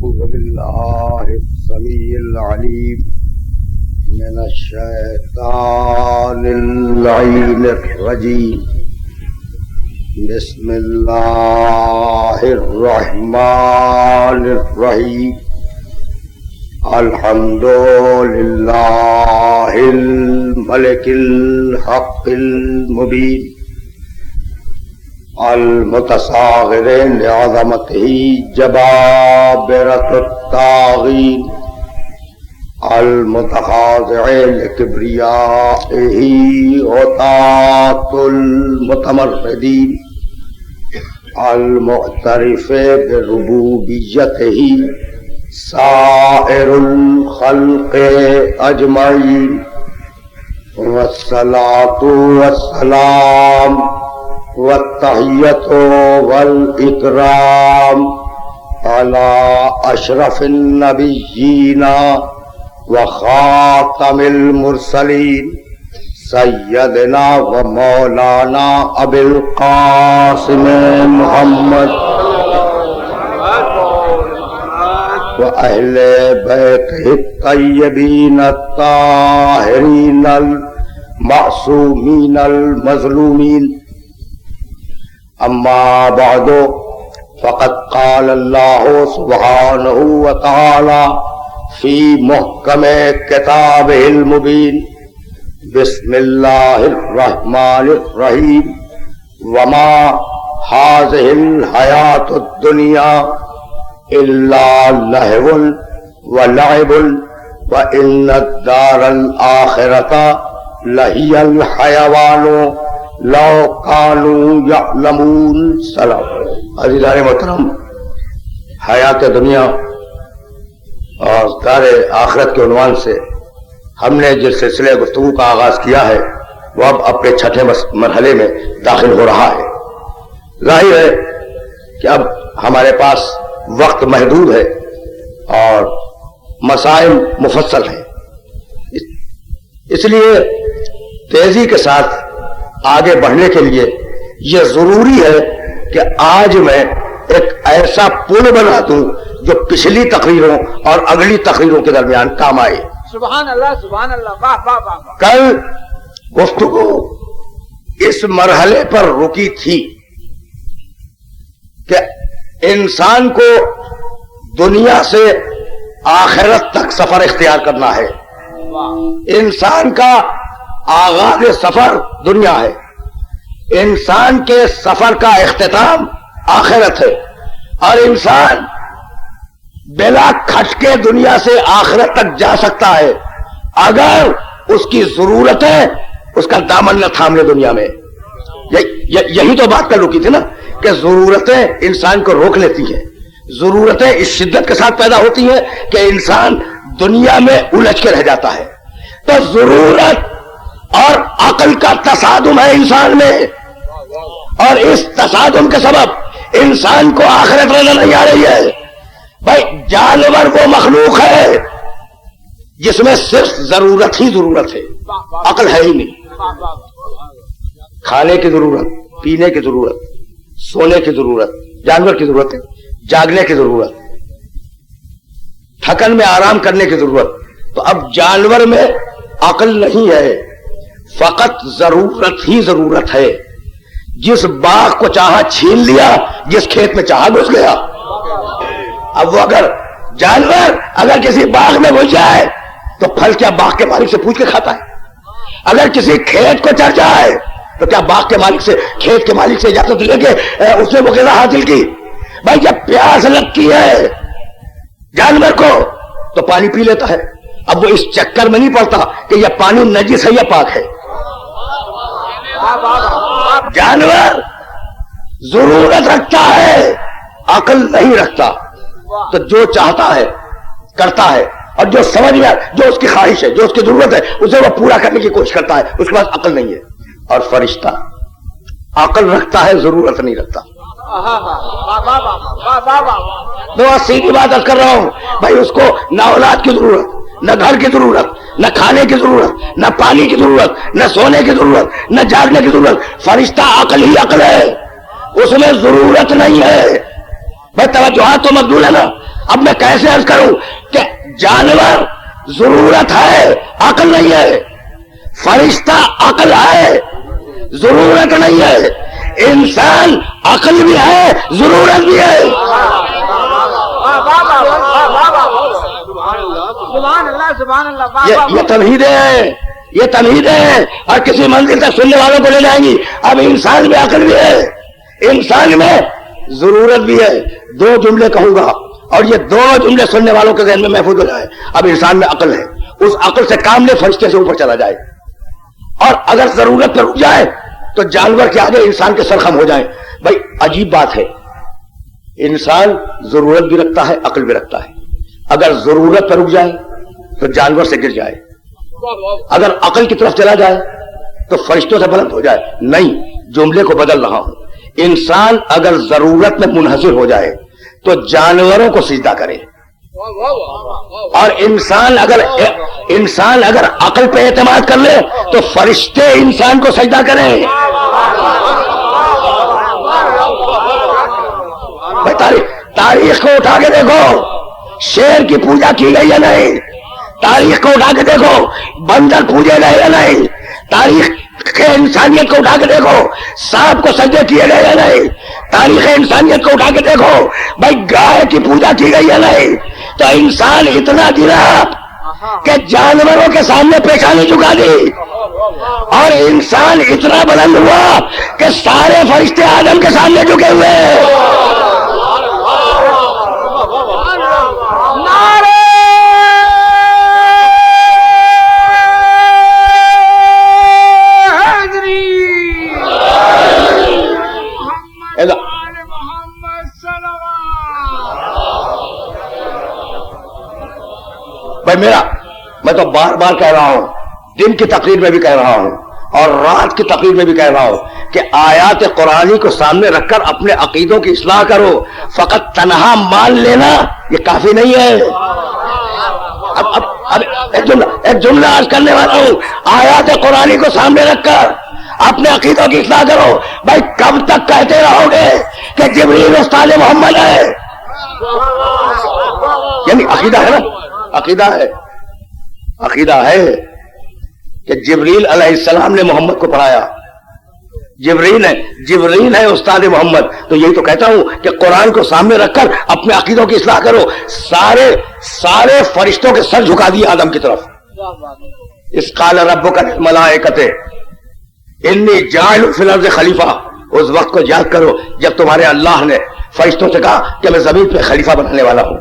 أعوذ بالله السميع العليم من الشيطان اللعين الرجيم. بسم الله الرحمن الرحيم. الحمد لله الملك الحق المبين المتصاغر لعظمته جبابرة الطاغين المتخاضع لكبريائه عتاة المتمردين المعترف بربوبيته سائر الخلق أجمعين. والصلاة والسلام والتحية والإكرام على أشرف النبيين وخاتم المرسلين سيدنا ومولانا أبي القاسم محمد وأهل بيته الطيبين الطاهرين المعصومين المظلومين. أما بعد فقد قال الله سبحانه وتعالى في محكم كتابه المبين. بسم الله الرحمن الرحيم. وما هذه الحياة الدنيا إلا لهو ولعب وإن الدار الآخرة لهي الحيوان لو کانوا یعلمون. سلام. عزیزان محترم، حیات دنیا اور دار آخرت کے عنوان سے ہم نے جس سلسلے گفتگو کا آغاز کیا ہے وہ اب اپنے چھٹے مرحلے میں داخل ہو رہا ہے. ظاہر ہے کہ اب ہمارے پاس وقت محدود ہے اور مسائل مفصل ہیں، اس لیے تیزی کے ساتھ آگے بڑھنے کے لیے یہ ضروری ہے کہ آج میں ایک ایسا پل بنا دوں جو پچھلی تقریروں اور اگلی تقریروں کے درمیان کام آئے. سبحان اللہ سبحان اللہ. واہ واہ واہ. کل گفتگو اس مرحلے پر رکی تھی کہ انسان کو دنیا سے آخرت تک سفر اختیار کرنا ہے. انسان کا آغاز سفر دنیا ہے، انسان کے سفر کا اختتام آخرت ہے، اور انسان بلا کھٹکے دنیا سے آخرت تک جا سکتا ہے اگر اس کی ضرورتیں اس کا دامن نہ تھام لے دنیا میں. یہی تو بات کل رکی تھی نا کہ ضرورتیں انسان کو روک لیتی ہیں. ضرورتیں اس شدت کے ساتھ پیدا ہوتی ہیں کہ انسان دنیا میں الجھ کے رہ جاتا ہے. تو ضرورت اور عقل کا تصادم ہے انسان میں، اور اس تصادم کے سبب انسان کو آخرت نظر نہیں آ رہی ہے. بھائی جانور وہ مخلوق ہے جس میں صرف ضرورت ہی ضرورت ہے، عقل ہے ہی نہیں. کھانے کی ضرورت، پینے کی ضرورت، سونے کی ضرورت، جانور کی ضرورت ہے، جاگنے کی ضرورت، تھکن میں آرام کرنے کی ضرورت. تو اب جانور میں عقل نہیں ہے، فقط ضرورت ہی ضرورت ہے. جس باغ کو چاہا چھین لیا، جس کھیت میں چاہا گھس گیا. اب وہ اگر جانور اگر کسی باغ میں گھس جائے تو پھل کیا باغ کے مالک سے پوچھ کے کھاتا ہے؟ اگر کسی کھیت کو چڑھ جائے تو کیا باغ کے مالک سے، کھیت کے مالک سے اجازت لے کے اس نے وہ غذا حاصل کی؟ بھائی جب پیاس لگتی ہے جانور کو تو پانی پی لیتا ہے. اب وہ اس چکر میں نہیں پڑتا کہ یہ پانی نجس ہے یا پاک ہے. جانور ضرورت رکھتا ہے، عقل نہیں رکھتا. تو جو چاہتا ہے کرتا ہے، اور جو سمجھ میں جو اس کی خواہش ہے، جو اس کی ضرورت ہے، اسے وہ پورا کرنے کی کوشش کرتا ہے. اس کے پاس عقل نہیں ہے. اور فرشتہ عقل رکھتا ہے، ضرورت نہیں رکھتا. میں سیدھی بات کر رہا ہوں بھائی. اس کو نہ اولاد کی ضرورت، نہ گھر کی ضرورت، نہ کھانے کی ضرورت، نہ پانی کی ضرورت، نہ سونے کی ضرورت، نہ جاگنے کی ضرورت. فرشتہ عقل ہی عقل ہے، اس میں ضرورت نہیں ہے. بھائی توجہات تو مقبول ہے نا. اب میں کیسے عرض کروں کہ جانور ضرورت ہے عقل نہیں ہے، فرشتہ عقل ہے ضرورت نہیں ہے، انسان عقل بھی ہے ضرورت بھی ہے۔ یہ تمہید ہے اور کسی منزل تک سننے والوں کو لے جائیں گی۔ اب انسان میں عقل بھی ہے، انسان میں ضرورت بھی ہے۔ دو جملے کہوں گا اور یہ دونوں جملے سننے والوں کے ذہن میں محفوظ ہو جائے۔ اب انسان میں عقل ہے، اس عقل سے کام لے، فرشتے سے اوپر چلا جائے، اور اگر ضرورت پر رک جائے تو جانور کے آگے انسان کے سر خم ہو جائیں۔ بھائی عجیب بات ہے، انسان ضرورت بھی رکھتا ہے عقل بھی رکھتا ہے، اگر ضرورت پر رک جائے تو جانور سے گر جائے، اگر عقل کی طرف چلا جائے تو فرشتوں سے بلند ہو جائے۔ نہیں، جملے کو بدل رہا ہوں، انسان اگر ضرورت میں منحصر ہو جائے تو جانوروں کو سجدہ کرے، اور انسان اگر عقل پہ اعتماد کر لے تو فرشتے انسان کو سجدہ کریں۔ تاریخ کو اٹھا کے دیکھو، شیر کی پوجا کی گئی یا نہیں؟ تاریخ کو اٹھا کے دیکھو، بندر پوجے گئے یا نہیں؟ تاریخ انسانیت کو اٹھا کے دیکھو، سانپ کو سجدے کیے گئے یا نہیں؟ تاریخ انسانیت کو اٹھا کے دیکھو، بھائی گائے کی پوجا کی گئی یا نہیں؟ تو انسان اتنا گرا کہ جانوروں کے سامنے پیشانی جھکا دی، اور انسان اتنا بلند ہوا کہ سارے فرشتے آدم کے سامنے جھکے ہوئے۔ بھائی میں تو بار بار کہہ رہا ہوں، دن کی تقریر میں بھی کہہ رہا ہوں اور رات کی تقریر میں بھی کہہ رہا ہوں کہ آیات قرآنی کو سامنے رکھ کر اپنے عقیدوں کی اصلاح کرو، فقط تنہا مان لینا یہ کافی نہیں ہے۔ اب ایک جملہ عرض کرنے والا ہوں، آیات قرآنی کو سامنے رکھ کر اپنے عقیدوں کی اصلاح کرو۔ بھائی کب تک کہتے رہو گے کہ جبریل استاد محمد ہے؟ یعنی عقیدہ ہے نا، عقیدہ ہے کہ جبریل علیہ السلام نے محمد کو پڑھایا، جبریل ہے استاد محمد۔ تو یہی تو کہتا ہوں کہ قرآن کو سامنے رکھ کر اپنے عقیدوں کی اصلاح کرو۔ سارے فرشتوں کے سر جھکا دیے آدم کی طرف۔ اس قال ربک للملائکۃ انی جاعل فی الارض خلیفہ، اس وقت کو یاد کرو جب تمہارے اللہ نے فرشتوں سے کہا کہ میں زمین پہ خلیفہ بنانے والا ہوں۔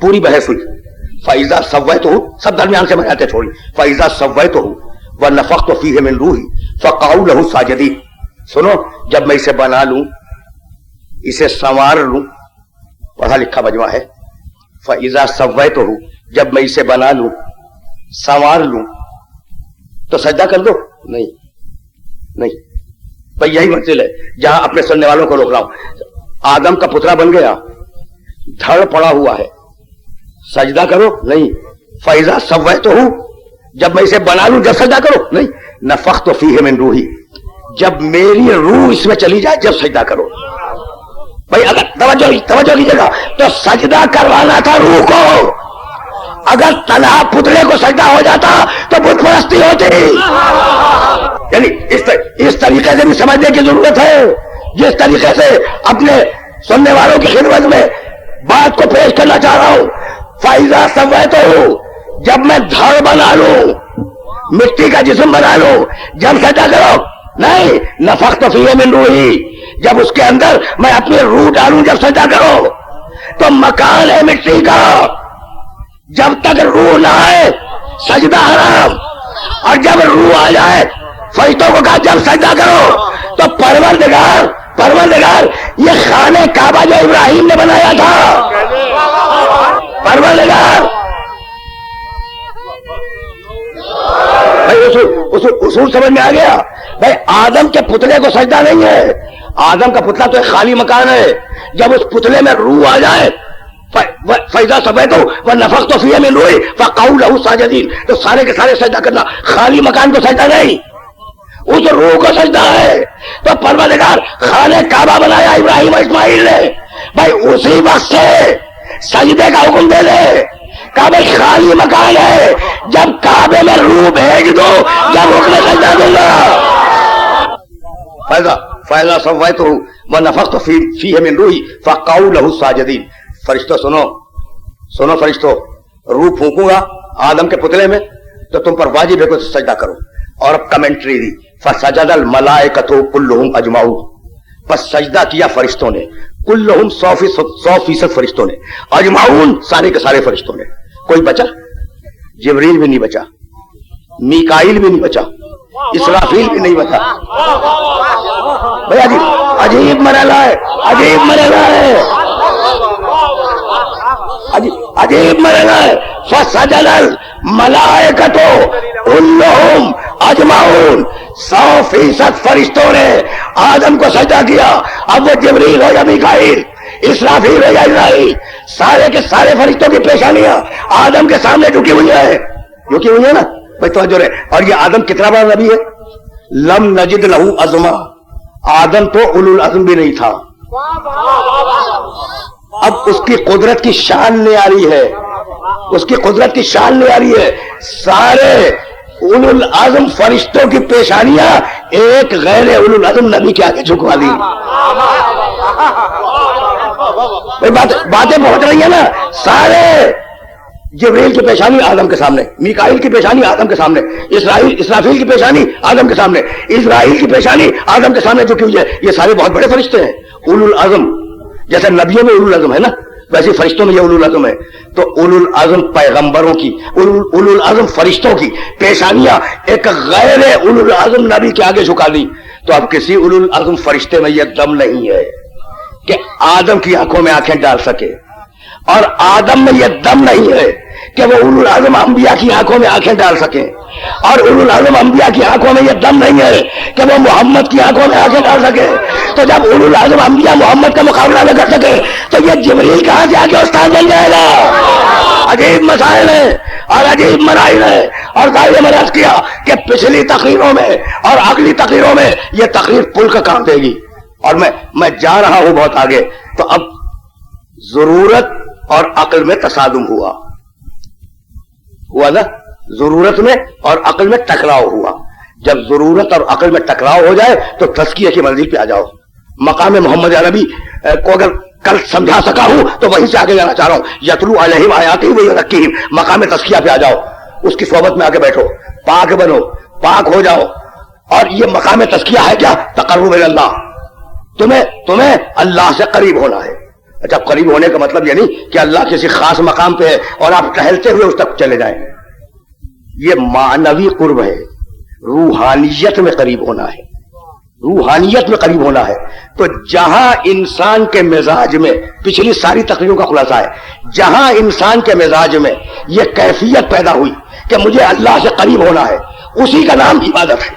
پوری بحث ہوئی، فَإِذَا سَوَّيْتُهُ، سب درمیان سے میں آتے چھوڑی، فَإِذَا سَوَّيْتُهُ وَنَفَخْتُ فِيهِ مِن رُوحِي فَقَعُوا لَهُ سَاجِدِينَ۔ سنو، جب میں اسے بنا لوں، اسے سنوار لوں، پڑھا لکھا مجمع ہے، فَإِذَا سَوَّيْتُهُ، جب میں اسے بنا لوں سنوار لوں تو سجدہ کر دو؟ نہیں بھائی، یہی منزل ہے جہاں اپنے سننے والوں کو روک رہا ہوں۔ آدم کا پترا بن گیا، دھڑ پڑا ہوا ہے، سجدہ کرو؟ نہیں۔ فَإِذَا سَوَّيْتُهُ، جب میں اسے بنا لوں جب سجدہ کرو؟ نہیں۔ نَفَخْتُ فِيهِ مِن رُوحِي، جب میری روح اس میں چلی جائے جب سجدہ کرو۔ بھائی اگر توجہ کیجیے گا تو سجدہ کروانا تھا روح کو، اگر تنہا پتلے کو سجدہ ہو جاتا تو بت پرستی ہوتی۔ یعنی اس طریقے سے بھی سمجھنے کی ضرورت ہے، جس طریقے سے اپنے سننے والوں کی خدمت میں بات کو پیش کرنا چاہ رہا ہوں۔ فَإِذَا سَوَّيْتُهُ، جب میں دھڑ بنا لوں، مٹی کا جسم بنا لوں جب سجدہ کرو؟ نہیں۔ نفخت فیہ من روحی، جب اس کے اندر میں اپنی روح ڈالوں جب سجدہ کرو۔ تو مکان ہے مٹی کا، جب تک روح نہ آئے سجدہ حرام، اور جب روح آ جائے فرشتوں کو کہا جب سجدہ کرو۔ تو پروردگار یہ خانہ کعبہ جو ابراہیم نے بنایا تھا، پروردگار اصول سمجھ میں آ گیا؟ بھائی آدم کے پتلے کو سجدہ نہیں ہے، آدم کا پتلا تو ایک خالی مکان ہے، جب اس پتلے میں روح آ جائے فَإِذَا سَوَّيْتُهُ وَنَفَخْتُ فِيهِ مِن رُوحِي فَقَعُوا لَهُ سَاجِدِينَ، تو سارے کے سارے سجدہ کرنا، خالی مکان کو سجدہ نہیں، اس روح کو سجدہ ہے۔ تو پروردگار خانہ کعبہ بنایا ابراہیم و اسماعیل نے، بھائی اسی وقت سے سجدے کا حکم دے دے. کعبہ خالی مکان ہے, جب کعبے میں روح بھیج دو جب حکم سجدہ دوں گا. فَإِذَا سَوَّيْتُهُ وَنَفَخْتُ فِيهِ مِنْ رُوحِي فَقَعُوا لَهُ سَاجِدِينَ. فرشتوں سنو فرشتوں, روح پھونکوں گا آدم کے پتلے میں تو تم پر واجب ہے کہ سجدہ کرو. اور اب کمنٹری دی, فَسَجَدَ الْمَلَائِكَةُ كُلُّهُمْ أَجْمَعُونَ. بس سجدہ کیا فرشتوں نے, کلہم 100% فرشتوں نے, اجمعون سارے کے سارے فرشتوں نے. کوئی بچا؟ جبریل بھی نہیں بچا, میکائیل بھی نہیں بچا, اسرافیل بھی نہیں بچا. بھائی عجیب مرحلہ ہے, عجیب مرحلہ ہے, عجیب مرحلہ ہے. فسجد الملائکۃ کلہم اجمعون. 100% فرشتوں نے آدم کو سجدہ کیا. اب وہ جبریل ہو یا میکائیل, اسرافیل ہو یا اسرائیل, سارے کے سارے فرشتوں کی پیشانیاں آدم کے سامنے جھکی ہوئی ہیں نا بھائی توجہ رہے. اور یہ آدم کتنا بڑا نبی ہے, لم نجد لہو عظما. آدم تو اولو العزم بھی نہیں تھا. اب اس کی قدرت کی شان لے آ رہی ہے, اس کی قدرت کی شان لے آ رہی ہے. سارے اولو العزم فرشتوں کی پیشانیاں ایک غیر اولو العزم نبی کے آگے جھکوا دی. باتیں پہنچ رہی ہیں نا. سارے جبریل کی پیشانی آدم کے سامنے, میکائیل کی پیشانی آدم کے سامنے, اسرافیل کی پیشانی آدم کے سامنے, اسرائیل کی پیشانی آدم کے سامنے جھکی ہوئی ہے. یہ سارے بہت بڑے فرشتے ہیں اولو العزم. جیسے نبیوں میں اولو العزم ہے نا, ویسے فرشتوں میں یہ اولو العزم ہے. تو اولو العزم پیغمبروں کی, اولو العزم فرشتوں کی پیشانیاں ایک غیر اولو العزم نبی کے آگے جھکا دی. تو اب کسی اولو العزم فرشتے میں یہ دم نہیں ہے کہ آدم کی آنکھوں میں آنکھیں ڈال سکے, اور آدم میں یہ دم نہیں ہے کہ وہ اولو العزم انبیاء کی آنکھوں میں آنکھیں ڈال سکیں, اور اولو العزم انبیاء کی آنکھوں میں یہ دم نہیں ہے کہ وہ محمد کی آنکھوں میں آنکھیں ڈال سکے. تو جب اولو العزم انبیاء محمد کا مقابلہ نہ کر سکے تو یہ جبریل کہاں سے آگے استاد بن جائے گا. عجیب مسائل ہیں اور عجیب مراحل ہیں. اور ظاہر میں عرض کیا کہ پچھلی تقریروں میں اور اگلی تقریروں میں یہ تقریر پل کا کام دے گی. اور میں جا رہا ہوں بہت آگے. تو اب ضرورت اور عقل میں تصادم ہوا نا, ضرورت میں اور عقل میں ٹکراؤ ہوا. جب ضرورت اور عقل میں ٹکراؤ ہو جائے تو تزکیہ کی منزل پہ آ جاؤ. مقام محمد عربی کو اگر کل سمجھا سکا ہوں تو وہیں سے آگے جانا چاہ رہا ہوں. یتلو علیہم آیاتہ ویزکیہم, مقام تزکیہ پہ آ جاؤ, اس کی صحبت میں آ کے بیٹھو, پاک بنو, پاک ہو جاؤ. اور یہ مقام تزکیہ ہے کیا؟ تقرب اللہ. تمہیں اللہ سے قریب ہونا ہے. جب قریب ہونے کا مطلب یہ نہیں کہ اللہ کسی خاص مقام پہ ہے اور آپ ٹہلتے ہوئے اس تک چلے جائیں. یہ معنوی قرب ہے, روحانیت میں قریب ہونا ہے, روحانیت میں قریب ہونا ہے. تو جہاں انسان کے مزاج میں, پچھلی ساری تقریروں کا خلاصہ ہے, جہاں انسان کے مزاج میں یہ کیفیت پیدا ہوئی کہ مجھے اللہ سے قریب ہونا ہے, اسی کا نام عبادت ہے.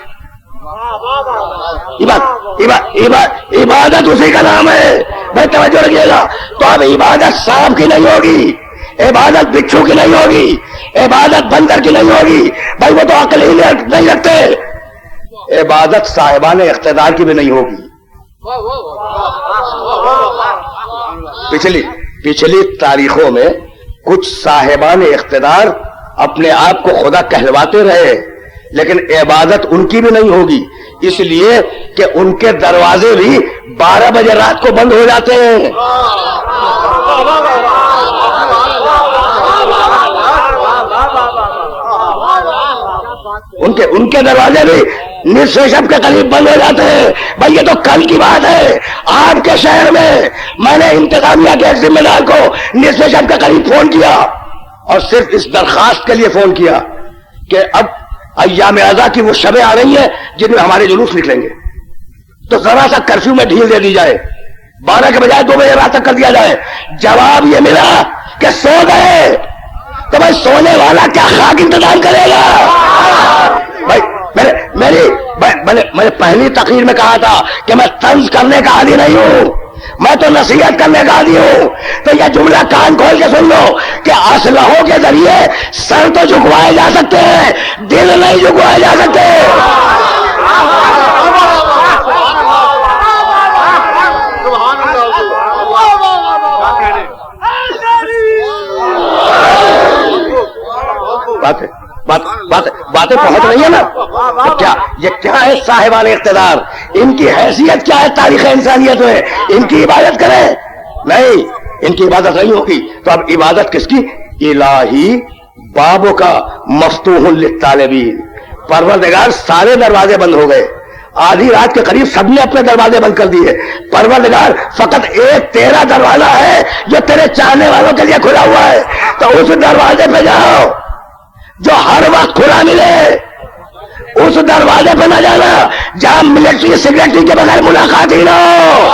عبادت اسی کا نام ہے. بھائی توجہ رکھیے گا. تو اب عبادت سانپ کی نہیں ہوگی, عبادت بچھو کی نہیں ہوگی, عبادت بندر کی نہیں ہوگی. بھائی وہ تو عقل ہی نہیں رکھتے. عبادت صاحبان اقتدار کی بھی نہیں ہوگی. پچھلی تاریخوں میں کچھ صاحبان اقتدار اپنے آپ کو خدا کہلواتے رہے, لیکن عبادت ان کی بھی نہیں ہوگی, اس لیے کہ ان کے دروازے بھی 12 بجے رات کو بند ہو جاتے ہیں. ان کے دروازے بھی نصف شب کے قریب بند ہو جاتے ہیں. بھائی یہ تو کل کی بات ہے. آپ کے شہر میں نے انتظامیہ کے ایک ذمہ دار کو نصف شب کے قریب فون کیا, اور صرف اس درخواست کے لیے فون کیا کہ اب ایام ازا کی وہ شبیں آ رہی ہیں جن میں ہمارے جلوس نکلیں گے, تو ذرا سا کرفیو میں ڈھیل دے دی جائے, 12 کے بجائے 2 بجے رات تک کر دیا جائے. جواب یہ ملا کہ سو گئے. تو بھائی سونے والا کیا خاک انتظام کرے گا؟ بھائی میں نے پہلی تقریر میں کہا تھا کہ میں طنز کرنے کا عادی نہیں ہوں, میں تو نصیحت کرنے کا عادی ہوں. تو یہ جملہ کان کھول کے سن لو کہ اسلحوں کے ذریعے سر تو جھکوائے جا سکتے ہیں, دل نہیں جھکوائے جا سکتے. باتیں پہنچ رہی ہے نا. تو کیا یہ کیا ہے صاحبان اقتدار؟ ان کی حیثیت کیا ہے تاریخ انسانیت میں؟ ان کی عبادت کریں؟ نہیں، ان کی عبادت نہیں ہوگی. تو اب عبادت کس کی؟ الہی بابوں کا مفتوح للطالبین. پروردگار سارے دروازے بند ہو گئے، آدھی رات کے قریب سب نے اپنے دروازے بند کر دیے. پروردگار فقط ایک تیرا دروازہ ہے جو تیرے چاہنے والوں کے لیے کھلا ہوا ہے. تو اس دروازے پہ جاؤ جو ہر وقت کھلا ملے. اس دروازے پہ نہ جانا جہاں ملٹری سیکرٹری کے بغیر ملاقات ہی نہ ہو.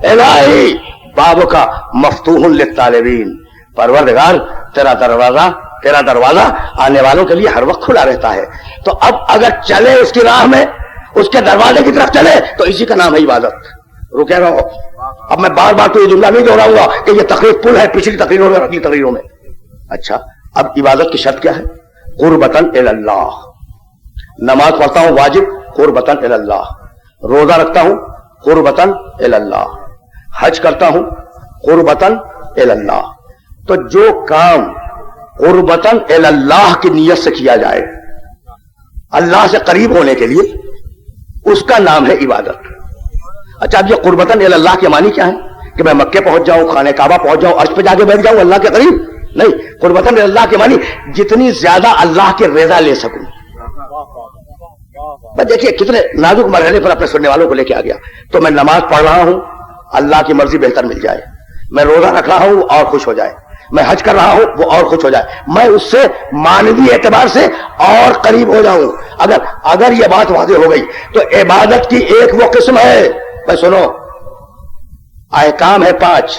الہی بابوں کا مفتوح للطالبین. پروردگار تیرا دروازہ آنے والوں کے لیے ہر وقت کھلا رہتا ہے. تو اب اگر چلے اس کی راہ میں، اس کے دروازے کی طرف چلے، تو اسی کا نام ہے عبادت. رکے رہو. اب میں بار بار تو یہ جملہ نہیں دہراؤں گا کہ یہ تقریر پل ہے پچھلی تقریروں میں اگلی تقریروں میں. اچھا، اب عبادت کی شرط کیا ہے؟ قربتاً الی اللہ. نماز پڑھتا ہوں واجب، قربتاً الی اللہ. روزہ رکھتا ہوں، قربتاً الی اللہ. حج کرتا ہوں، قربتاً الی اللہ. تو جو کام قربتاً الی اللہ کی نیت سے کیا جائے اللہ سے قریب ہونے کے لیے، اس کا نام ہے عبادت. اچھا، اب یہ قربتاً الی اللہ کے معنی کیا ہے؟ کہ میں مکے پہنچ جاؤں، خانہ کعبہ پہنچ جاؤں، عرش پہ جا کے بیٹھ جاؤں اللہ کے قریب؟ نہیں. قربتاً الی اللہ کے معنی جتنی زیادہ اللہ کی رضا لے سکوں. بس دیکھیے کتنے نازک مرحلے پر اپنے سننے والوں کو لے کے آ گیا. تو میں نماز پڑھ رہا ہوں، اللہ کی مرضی بہتر مل جائے. میں روزہ رکھ رہا ہوں اور خوش ہو جائے. میں حج کر رہا ہوں وہ اور خوش ہو جائے. میں اس سے مانوی اعتبار سے اور قریب ہو جاؤں. اگر یہ بات واضح ہو گئی تو عبادت کی ایک وہ قسم ہے، میں سنو، احکام ہے 5.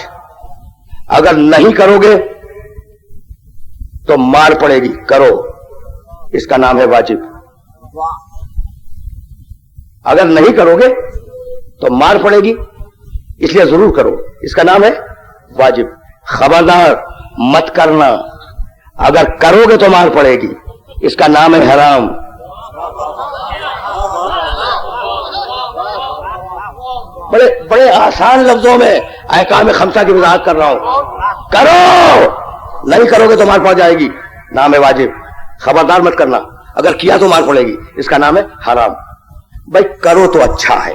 اگر نہیں کرو گے تو مار پڑے گی، کرو، اس کا نام ہے واجب. اگر نہیں کرو گے تو مار پڑے گی، اس لیے ضرور کرو، اس کا نام ہے واجب. خبردار مت کرنا، اگر کرو گے تو مار پڑے گی، اس کا نام ہے حرام. بڑے آسان لفظوں میں احکام خمسہ کی وضاحت کر رہا ہوں. کرو، نہیں کرو گے تو مار پڑ جائے گی، نام ہے واجب. خبردار مت کرنا، اگر کیا تو مار پڑے گی، اس کا نام ہے حرام. بھائی کرو تو اچھا ہے،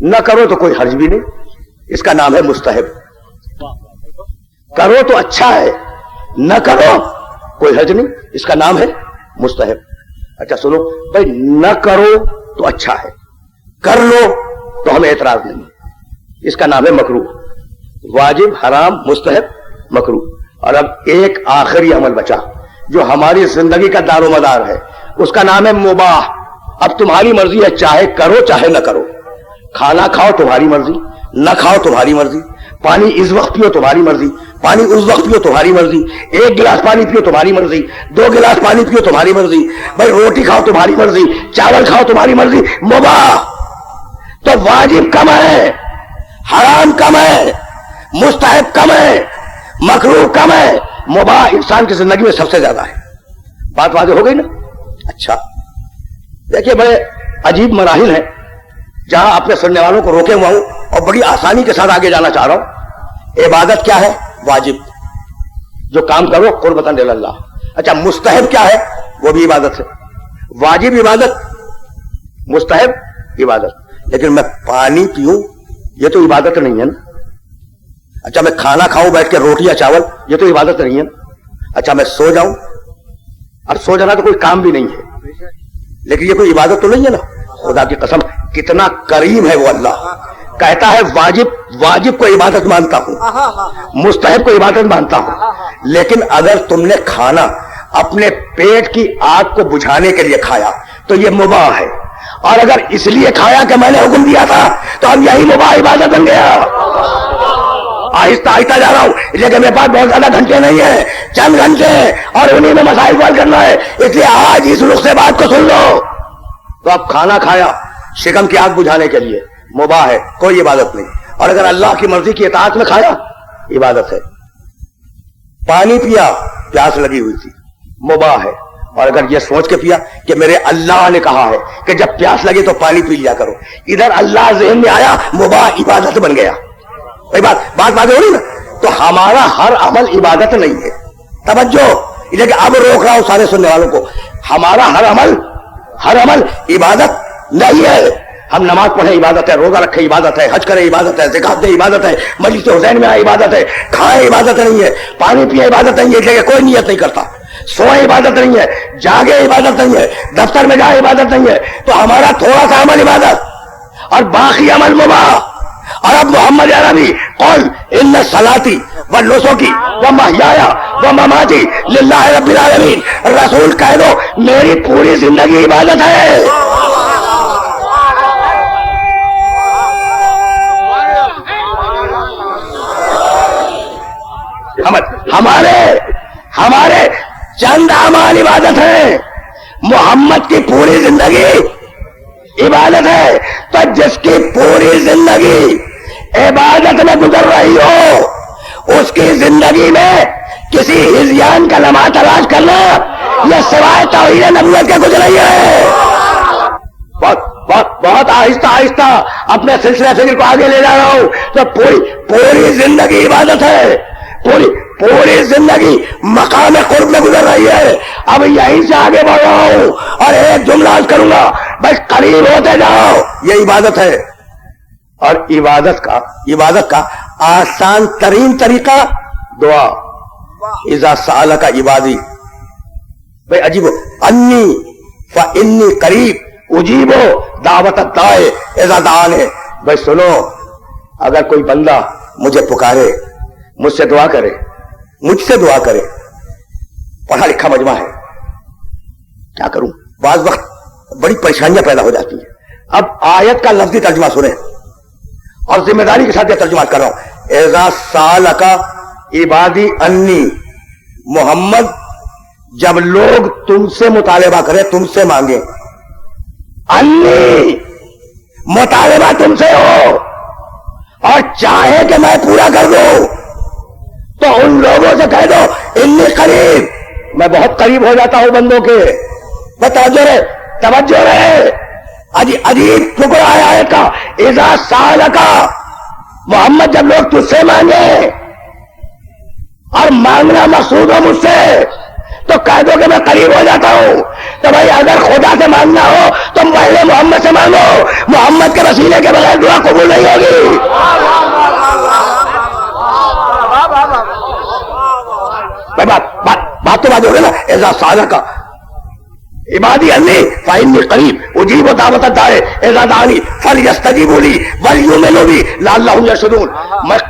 نہ کرو تو کوئی حرج بھی نہیں، اس کا نام ہے مستحب. کرو تو اچھا ہے، نہ کرو کوئی حرج نہیں، اس کا نام ہے مستحب. اچھا سنو بھائی، نہ کرو تو اچھا ہے، کر لو تو ہمیں اعتراض نہیں، اس کا نام ہے مکروہ. واجب، حرام، مستحب، مکروہ. اور اب ایک آخری عمل بچا جو ہماری زندگی کا دار و مدار ہے، اس کا نام ہے مباح. اب تمہاری مرضی ہے، چاہے کرو چاہے نہ کرو. کھانا کھاؤ تمہاری مرضی، نہ کھاؤ تمہاری مرضی. پانی اس وقت پیو تمہاری مرضی، پانی اس وقت پیو تمہاری مرضی. 1 گلاس پانی پیو تمہاری مرضی، 2 گلاس پانی پیو تمہاری مرضی. بھائی روٹی کھاؤ تمہاری مرضی، چاول کھاؤ تمہاری مرضی. مباح. تو واجب کم ہے، حرام کم ہے، مستحب کم ہے، مکروہ کم ہے، مباح انسان کی زندگی میں سب سے زیادہ ہے. بات واضح ہو گئی نا؟ اچھا دیکھیے، بڑے عجیب مراحل ہیں جہاں اپنے سننے والوں کو روکے ہوا ہوں اور بڑی آسانی کے ساتھ آگے جانا چاہ رہا ہوں. عبادت کیا ہے؟ واجب، جو کام کرو قربتاً الی اللہ. اچھا مستحب کیا ہے؟ وہ بھی عبادت ہے. واجب عبادت، مستحب عبادت. لیکن میں پانی پیوں یہ تو عبادت نہیں ہے نا. اچھا میں کھانا کھاؤں بیٹھ کے روٹی یا چاول، یہ تو عبادت نہیں ہے نا. اچھا میں سو جاؤں، اب سو جانا تو کوئی کام بھی نہیں ہے، لیکن یہ کوئی عبادت تو نہیں ہے نا. خدا کی قسم کتنا کریم ہے وہ اللہ. کہتا ہے واجب کو عبادت مانتا ہوں، مستحب کو عبادت مانتا ہوں، لیکن اگر تم نے کھانا اپنے پیٹ کی آگ کو بجھانے کے لیے کھایا تو یہ مباح ہے. اور اگر اس لیے کھایا کہ میں نے حکم دیا تھا تو اب یہی مباح عبادت بن گیا. آہستہ آہستہ جا رہا ہوں، لیکن میرے پاس بہت زیادہ گھنٹے نہیں ہیں، چند گھنٹے ہیں اور انہیں میں مسائل حل کرنا ہے، اس لیے آج اس رخ سے بات کو سن لو. تو اب کھانا کھایا شکم کی آگ بجھانے کے لیے، مباح ہے، کوئی عبادت نہیں. اور اگر اللہ کی مرضی کی اطاعت میں کھایا، عبادت ہے. پانی پیا، پیاس لگی ہوئی تھی، مباح ہے. اور اگر یہ سوچ کے پیا کہ میرے اللہ نے کہا ہے کہ جب پیاس لگے تو پانی پی لیا کرو، ادھر اللہ ذہن میں آیا، مباح عبادت بن گیا. بات واضح ہو رہی نا؟ تو ہمارا ہر عمل عبادت نہیں ہے. توجہ، لیکن اب روک رہا ہوں سارے سننے والوں کو، ہمارا ہر عمل عبادت نہیں ہے. ہم نماز پڑھیں عبادت ہے، روزہ رکھیں عبادت ہے، حج کریں عبادت ہے، زکات دیں عبادت ہے، مجلس حسین میں آئے عبادت ہے، کھائیں عبادت نہیں ہے، پانی پیے عبادت نہیں ہے، لیکن کوئی نیت نہیں کرتا. سوئے عبادت نہیں ہے، جاگے عبادت نہیں ہے، دفتر میں جائے عبادت نہیں ہے. تو ہمارا تھوڑا سا عمل عبادت اور باقی عمل مباح. اور اب محمد عربی قل ان صلاتی و نسکی و محیایا و مماتی للہ رب العالمین، رسول کہہ دو میری پوری زندگی عبادت ہے. ہمارے چند اعمال عبادت ہیں، محمد کی پوری زندگی عبادت ہے. تو جس کی پوری زندگی عبادت میں گزر رہی ہو، اس کی زندگی میں کسی ہذیان کا لمحہ تلاش کرنا یہ سوائے توحید نبوت کے کچھ نہیں ہے. بہت آہستہ آہستہ اپنے سلسلہ فکر کو آگے لے جا رہا ہوں. تو پوری زندگی عبادت ہے، پوری زندگی مقام قرب میں گزر رہی ہے. اب یہیں سے آگے بڑھ رہا ہوں اور ایک جملہ عرض کروں گا، بس قریب ہوتے جاؤ. یہ عبادت ہے. اور عبادت کا آسان ترین طریقہ دعا. اذا سألک عبادی، بھائی عجیب، انی فانی قریب اجیب دعوت الداعی اذا دعان. بھائی سنو، اگر کوئی بندہ مجھے پکارے، مجھ سے دعا کرے، پڑھا لکھا مجمع ہے، کیا کروں؟ بعض وقت بڑی پریشانیاں پیدا ہو جاتی ہیں. اب آیت کا لفظی ترجمہ سنیں اور ذمہ داری کے ساتھ یہ ترجمہ کر رہا ہوں. اذا سالک عبادی انی، محمد جب لوگ تم سے مطالبہ کریں، تم سے مانگیں، انی مطالبہ تم سے ہو اور چاہے کہ میں پورا کر دوں، تو ان لوگوں سے کہہ دو انی قریب، میں بہت قریب ہو جاتا ہوں بندوں کے. توجہ رہے، عجیب ٹکڑا ہے آیت کا. اذا سالک، محمد جب لوگ تجھ سے مانگے اور مانگنا مقصود ہو مجھ سے، تو کہہ دو کہ میں قریب ہو جاتا ہوں. تو بھائی اگر خدا سے مانگنا ہو تو پہلے محمد سے مانگو، محمد کے وسیلے کے بغیر دعا قبول نہیں ہوگی. بات تو بات ہو گئی نا. اذا سالک عبادی انی فانی قریب اجیب دعوت الداعی اذا دعانی فلیستجیبوا لی ولیؤمنوا بی لعلہم یرشدون.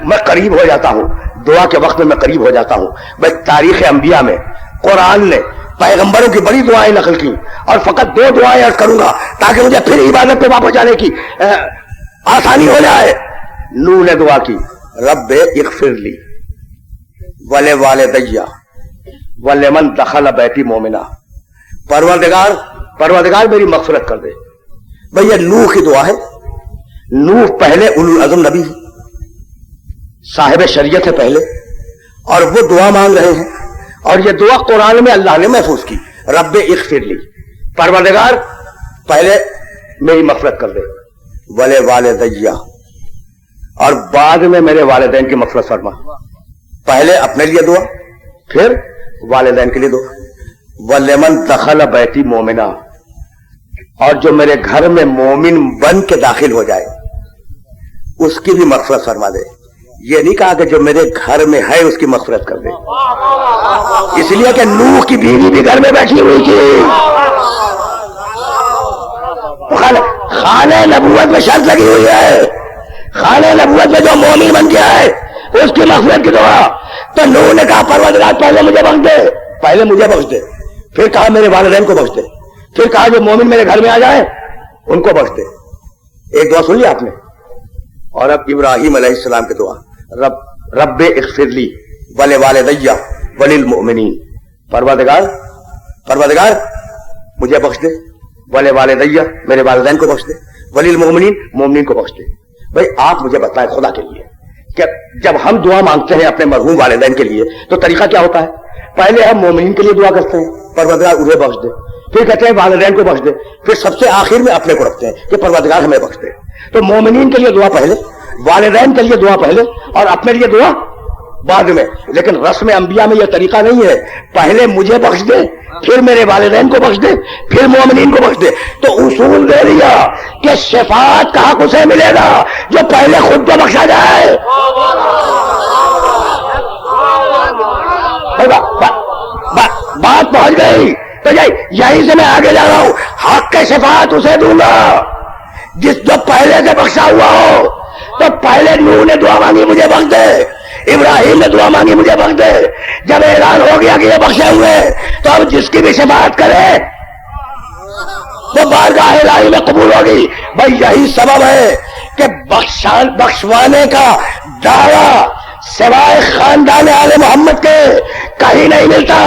میں قریب ہو جاتا ہوں، دعا کے وقت میں قریب ہو جاتا ہوں. بھائی تاریخ انبیاء میں قرآن نے پیغمبروں کی بڑی دعائیں نقل کی، اور فقط 2 دعائیں عرض کروں گا تاکہ مجھے پھر عبادت پہ واپس جانے کی آسانی ہو جائے. نوح نے دعا کی، رب اغفر لی ولوالدی ولمن دخل بیتی مومنا، پروردگار میری مغفرت کر دے. بھئی یہ نوح کی دعا ہے. نوح پہلے اولو العزم نبی صاحب شریعت ہے پہلے، اور وہ دعا مانگ رہے ہیں، اور یہ دعا قرآن میں اللہ نے محفوظ کی، رب اغفر لی، پروردگار پہلے میری مغفرت کر دے، ولوالدی، اور بعد میں میرے والدین کی مغفرت فرما. پہلے اپنے لیے دعا، پھر والدین کے لیے دعا. ولمن دخل بیتی مومنا، اور جو میرے گھر میں مومن بن کے داخل ہو جائے اس کی بھی مغفرت فرما دے. یہ نہیں کہا کہ جو میرے گھر میں ہے اس کی مغفرت کر دے، اس لیے کہ نوح کی بیوی بھی گھر میں بیٹھی ہوئی تھی. خانہ نبوت میں شرط لگی ہوئی ہے، خانہ نبوت میں جو مومن بن گیا ہے اس کی مغفرت کی دعا. تو نوح نے کہا پروردگار پہلے مجھے بخش دے، پھر کہا میرے والدین کو بخش دے، پھر کہا جو مومن میرے گھر میں آ جائیں ان کو بخش دے. ایک دعا سن لی آپ نے. اور اب ابراہیم علیہ السلام کی دعا، رب اغفر لی ولوالدی وللمؤمنین، پروردگار مجھے بخش دے، ولوالدی میرے والدین کو بخش دے، وللمؤمنین مومنین کو بخش دے. بھائی آپ مجھے بتائیں خدا کے لیے کہ جب ہم دعا مانگتے ہیں اپنے مرحوم والدین کے لیے تو طریقہ کیا ہوتا ہے؟ پہلے ہم مومنین کے لیے دعا کرتے ہیں پروردگار انہیں بخش دے، پھر کہتے ہیں والدین کو بخش دے، پھر سب سے آخر میں اپنے کو رکھتے ہیں کہ پروردگار ہمیں بخش دے. تو مومنین کے لیے دعا پہلے، والدین کے لیے دعا پہلے، اور اپنے لیے دعا بعد میں. لیکن رسم انبیاء میں یہ طریقہ نہیں ہے پہلے مجھے بخش دے پھر میرے والدین کو بخش دے پھر مومنین کو بخش دے. تو اصول دے دیا کہ شفاعت کا حق اسے ملے گا جو پہلے خود کو بخشا جائے. بات پہنچ گئی تو یہیں سے میں آگے جا رہا ہوں. حق کے شفاعت اسے دوں گا جس جو پہلے سے بخشا ہوا ہو. تو پہلے نوح نے دعا مانگی مجھے بخش دے, ابراہیم نے دعا مانگی مجھے بخش دے. جب اعلان ہو گیا کہ یہ بخشے ہوئے تو اب جس کی بھی شفاعت کرے وہ بارگاہ الہی میں قبول ہوگی. بھائی یہی سبب ہے کہ بخشوانے کا دعویٰ سوائے خاندان آل محمد کے کہیں نہیں ملتا.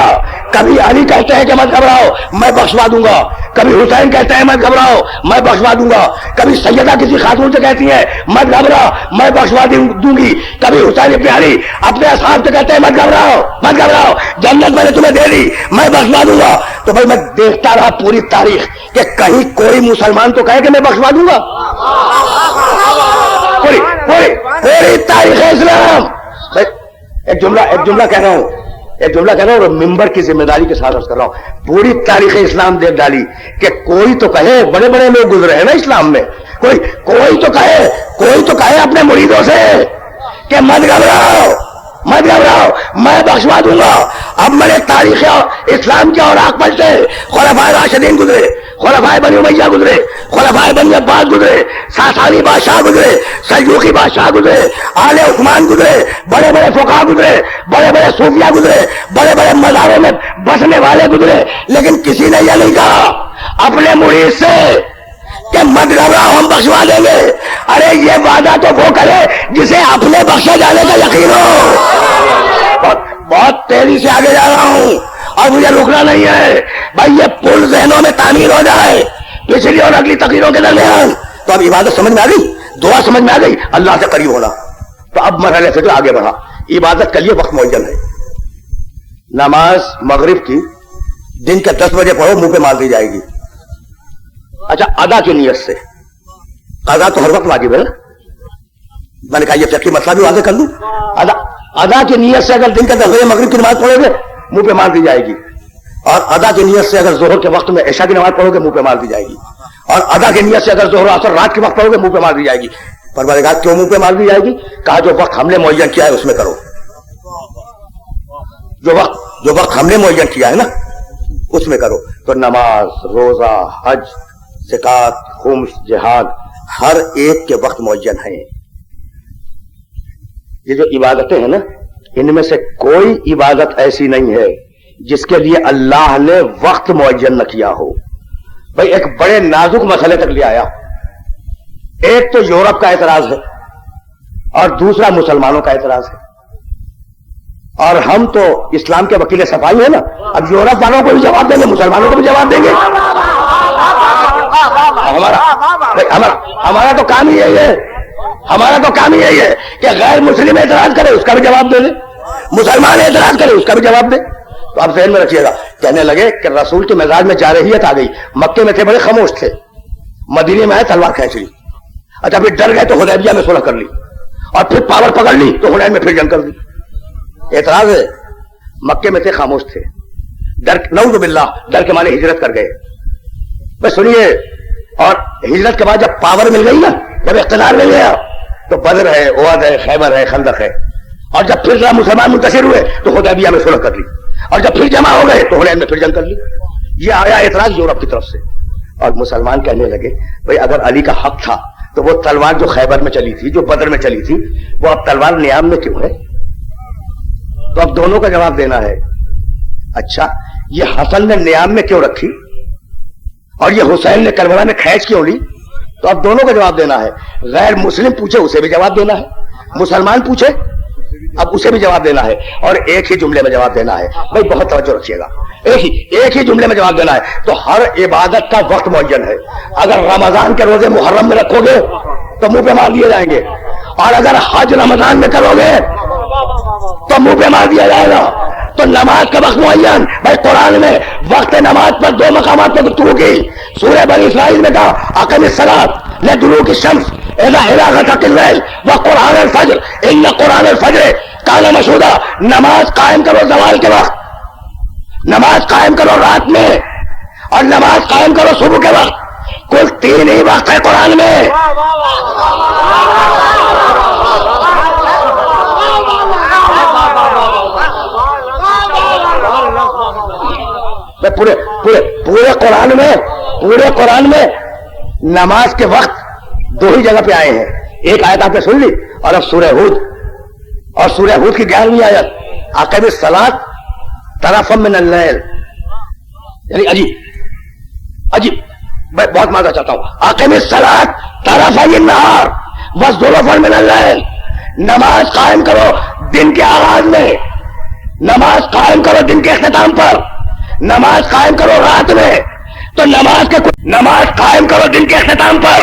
کبھی علی کہتے ہیں کہ مت گھبراؤ میں بخشوا دوں گا, کبھی حسین کہتے ہیں مت گھبراؤ میں بخشوا دوں گا, کبھی سیدہ کسی خاتون سے کہتی ہے مت گھبرا میں بخشوا دوں گی, کبھی حسین ابن علی اپنے اصحاب سے کہتے ہیں مت گھبراؤ جنت میں نے تمہیں دے دی میں بخشوا دوں گا. تو بھائی میں دیکھتا رہا پوری تاریخ کہ کہیں کوئی مسلمان تو کہے کہ میں بخشوا دوں گا. پوری تاریخ اسلام. ایک جملہ کہہ رہا ہوں اور ممبر کی ذمہ داری کے ساتھ عرض کر رہا ہوں. پوری تاریخ اسلام دیکھ ڈالی کہ کوئی تو کہے, بڑے بڑے لوگ گزرے ہیں نا اسلام میں, کوئی تو کہے اپنے مریدوں سے کہ مت گھبراؤ میں بخشوا دوں گا. اب میں نے تاریخ اسلام کے اوراق پلٹے, خلفائے راشدین گزرے, خلفائے بنی امیہ گزرے, خلفائے بنی عباس گزرے, ساسانی بادشاہ گزرے, سلجوقی بادشاہ گزرے, آل عثمان گزرے, بڑے بڑے فقہا گزرے, بڑے بڑے صوفیہ گزرے, بڑے بڑے مزاروں میں بسنے والے گزرے. لیکن کسی نے یہ نہیں کہا اپنے مرید سے کہ مت گھبراؤ ہم بخشوا دیں گے. ارے یہ وعدہ تو وہ کرے جسے اپنے بخشے جانے کا یقین ہو. بہت تیزی سے آگے جا رہا ہوں اور مجھے رکنا نہیں ہے. بھائی یہ پل ذہنوں میں تعمیر ہو جائے پچھلی اور اگلی تقریروں کے درمیان تو اب عبادت سمجھ میں آ گئی, دعا سمجھ میں آ گئی, اللہ سے قریب ہونا. تو اب مرحلے سے جو آگے بڑھا, عبادت کے لیے وقت معین ہے. نماز مغرب کی دن کے 10 بجے پڑھو منہ پہ مار دی جائے گی. اچھا ادا کی نیت سے, قضا تو ہر وقت واجب ہے نا. میں نے کہا یہ فقہی مسئلہ بھی واضح کر لوں. ادا کی نیت سے اگر دن کے 10 بجے مغرب کی نماز پڑھو گے منہ پہ مار دی جائے گی, اور ادا کی نیت سے اگر ظہر کے وقت میں عشاء کی نماز پڑھو گے منہ پہ مار دی جائے گی, اور ادا کی نیت سے اگر ظہر عصر رات کے وقت پڑھو گے منہ پہ مار دی جائے گی. پروردگار کیوں منہ پہ مار دی جائے گی؟ کہا جو وقت ہم نے معین کیا ہے اس میں کرو, جو وقت ہم نے معین کیا ہے نا اس میں کرو. تو نماز, روزہ, حج, زکات, خمس, جہاد ہر ایک کے وقت معین ہیں. یہ جو عبادتیں ہیں نا ان میں سے کوئی عبادت ایسی نہیں ہے جس کے لیے اللہ نے وقت معین نہ کیا ہو. بھائی ایک بڑے نازک مسئلے تک لے آیا. ایک تو یورپ کا اعتراض ہے اور دوسرا مسلمانوں کا اعتراض ہے, اور ہم تو اسلام کے وکیل صفائی ہیں نا. اب یورپ والوں کو بھی جواب دیں گے, مسلمانوں کو بھی جواب دیں گے. ہمارا تو کام ہی یہی ہے, کہ غیر مسلم اعتراض کرے اس کا بھی جواب دے دے, مسلمان اعتراض کرے اس کا بھی جواب دے. تو آپ ذہن میں رکھیے گا. کہنے لگے کہ رسول کے مزاج میں جارحیت آ گئی. مکے میں تھے بڑے خاموش تھے, مدینے میں آئے تلوار کھینچ لی. اچھا پھر ڈر گئے تو حدیبیہ میں صلح کر لی, اور پھر پاور پکڑ لی تو حنین میں پھر جنگ کر دی. اعتراض ہے مکے میں تھے خاموش تھے, ڈر نعوذ باللہ ڈر کے معنی ہجرت کر گئے. بس سنیے, اور ہجرت کے بعد جب پاور مل گئی نا, جب اقتدار مل گیا تو بدر ہے, احد ہے, خیبر ہے, خندق ہے. اور جب پھر مسلمان منتشر ہوئے تو حدیبیہ میں صلح کر لی, اور جب پھر جمع ہو گئے تو حنین میں پھر جنگ کر لی. یہ آیا اعتراض یورپ کی طرف سے. اور مسلمان کہنے لگے بھائی اگر علی کا حق تھا تو وہ تلوار جو خیبر میں چلی تھی, جو بدر میں چلی تھی, وہ اب تلوار نیام میں کیوں ہے؟ تو اب دونوں کا جواب دینا ہے. اچھا یہ حسن نے نیام میں کیوں رکھی اور یہ حسین نے کربلا میں کھینچ کیوں لی؟ تو اب دونوں کا جواب دینا ہے. غیر مسلم پوچھے اسے بھی جواب دینا ہے, مسلمان پوچھے اب اسے بھی جواب دینا ہے, اور ایک ہی جملے میں جواب دینا ہے. بھائی بہت توجہ رکھیے گا, ایک ہی جملے میں جواب دینا ہے. تو ہر عبادت کا وقت معین ہے. اگر رمضان کے روزے محرم میں رکھو گے تو منہ پہ مار دیے جائیں گے, اور اگر حج رمضان میں کرو گے تو منہ پہ مار دیا جائے گا. تو نماز کا وقت معین. بھائی قرآن میں وقت نماز پر 2 مقامات پر گفتگو کی. سورہ بنی اسرائیل میں کہا اقم الصلاۃ لدلوک الشمس اذا غسق الليل وقرآن الفجر ان قرآن الفجر کانا مشہودہ، نماز قائم کرو زوال کے وقت، نماز قائم کرو رات میں، اور نماز قائم کرو صبح کے وقت. کل 3 ہی وقت ہے قرآن میں. پورے قرآن میں نماز کے وقت 2 ہی جگہ پہ آئے ہیں. ایک آیت آپ نے سن لی، اور اب سورہ ہود، اور سورہ ہود کی 11ویں آیت، اقیم الصلاۃ طرفا من اللیل. یعنی عجیب میں بہت ماننا چاہتا ہوں. اقیم الصلاۃ طرفی النہار وزلفا من اللیل. نماز قائم کرو دن کے آغاز میں، نماز قائم کرو دن کے اختتام پر، نماز قائم کرو رات میں. تو نماز قائم کرو دن کے اختتام پر،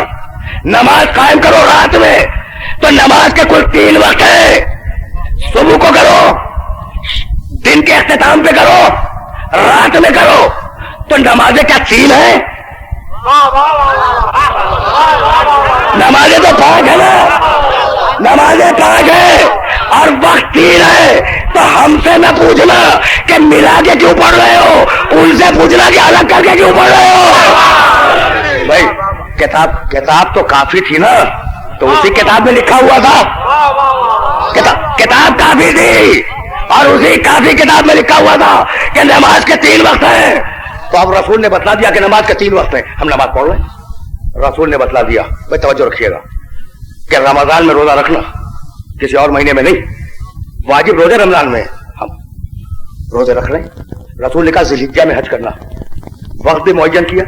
نماز قائم کرو رات میں. تو نماز کے کل 3 وقت ہیں. صبح کو کرو، دن کے اختتام پہ کرو، رات میں کرو. تو نمازیں کیا 3 ہیں؟ نمازیں تو 5 ہیں نا، نمازیں 5 ہیں اور وقت 3 ہے. تو ہم سے نہ پوچھنا کہ ملا کے کیوں پڑھ رہے ہو، ان سے پوچھنا کہ الگ کر کے کیوں پڑھ رہے ہو. بھائی کتاب تو کافی تھی نا، تو اسی کتاب میں لکھا ہوا تھا، کتاب کافی تھی، اور اسی کافی کتاب میں لکھا ہوا تھا کہ نماز کے 3 وقت ہیں. تو اب رسول نے بتلا دیا کہ نماز کے 3 وقت ہیں، ہم نماز پڑھ رہے ہیں. رسول نے بتلا دیا. بھائی توجہ رکھیے گا کہ رمضان میں روزہ رکھنا، کسی اور مہینے میں نہیں. واجب روزے رمضان میں ہم روزے رکھ رہے ہیں. رسول نے کہا ذی الحجہ میں حج کرنا، وقت بھی معین کیا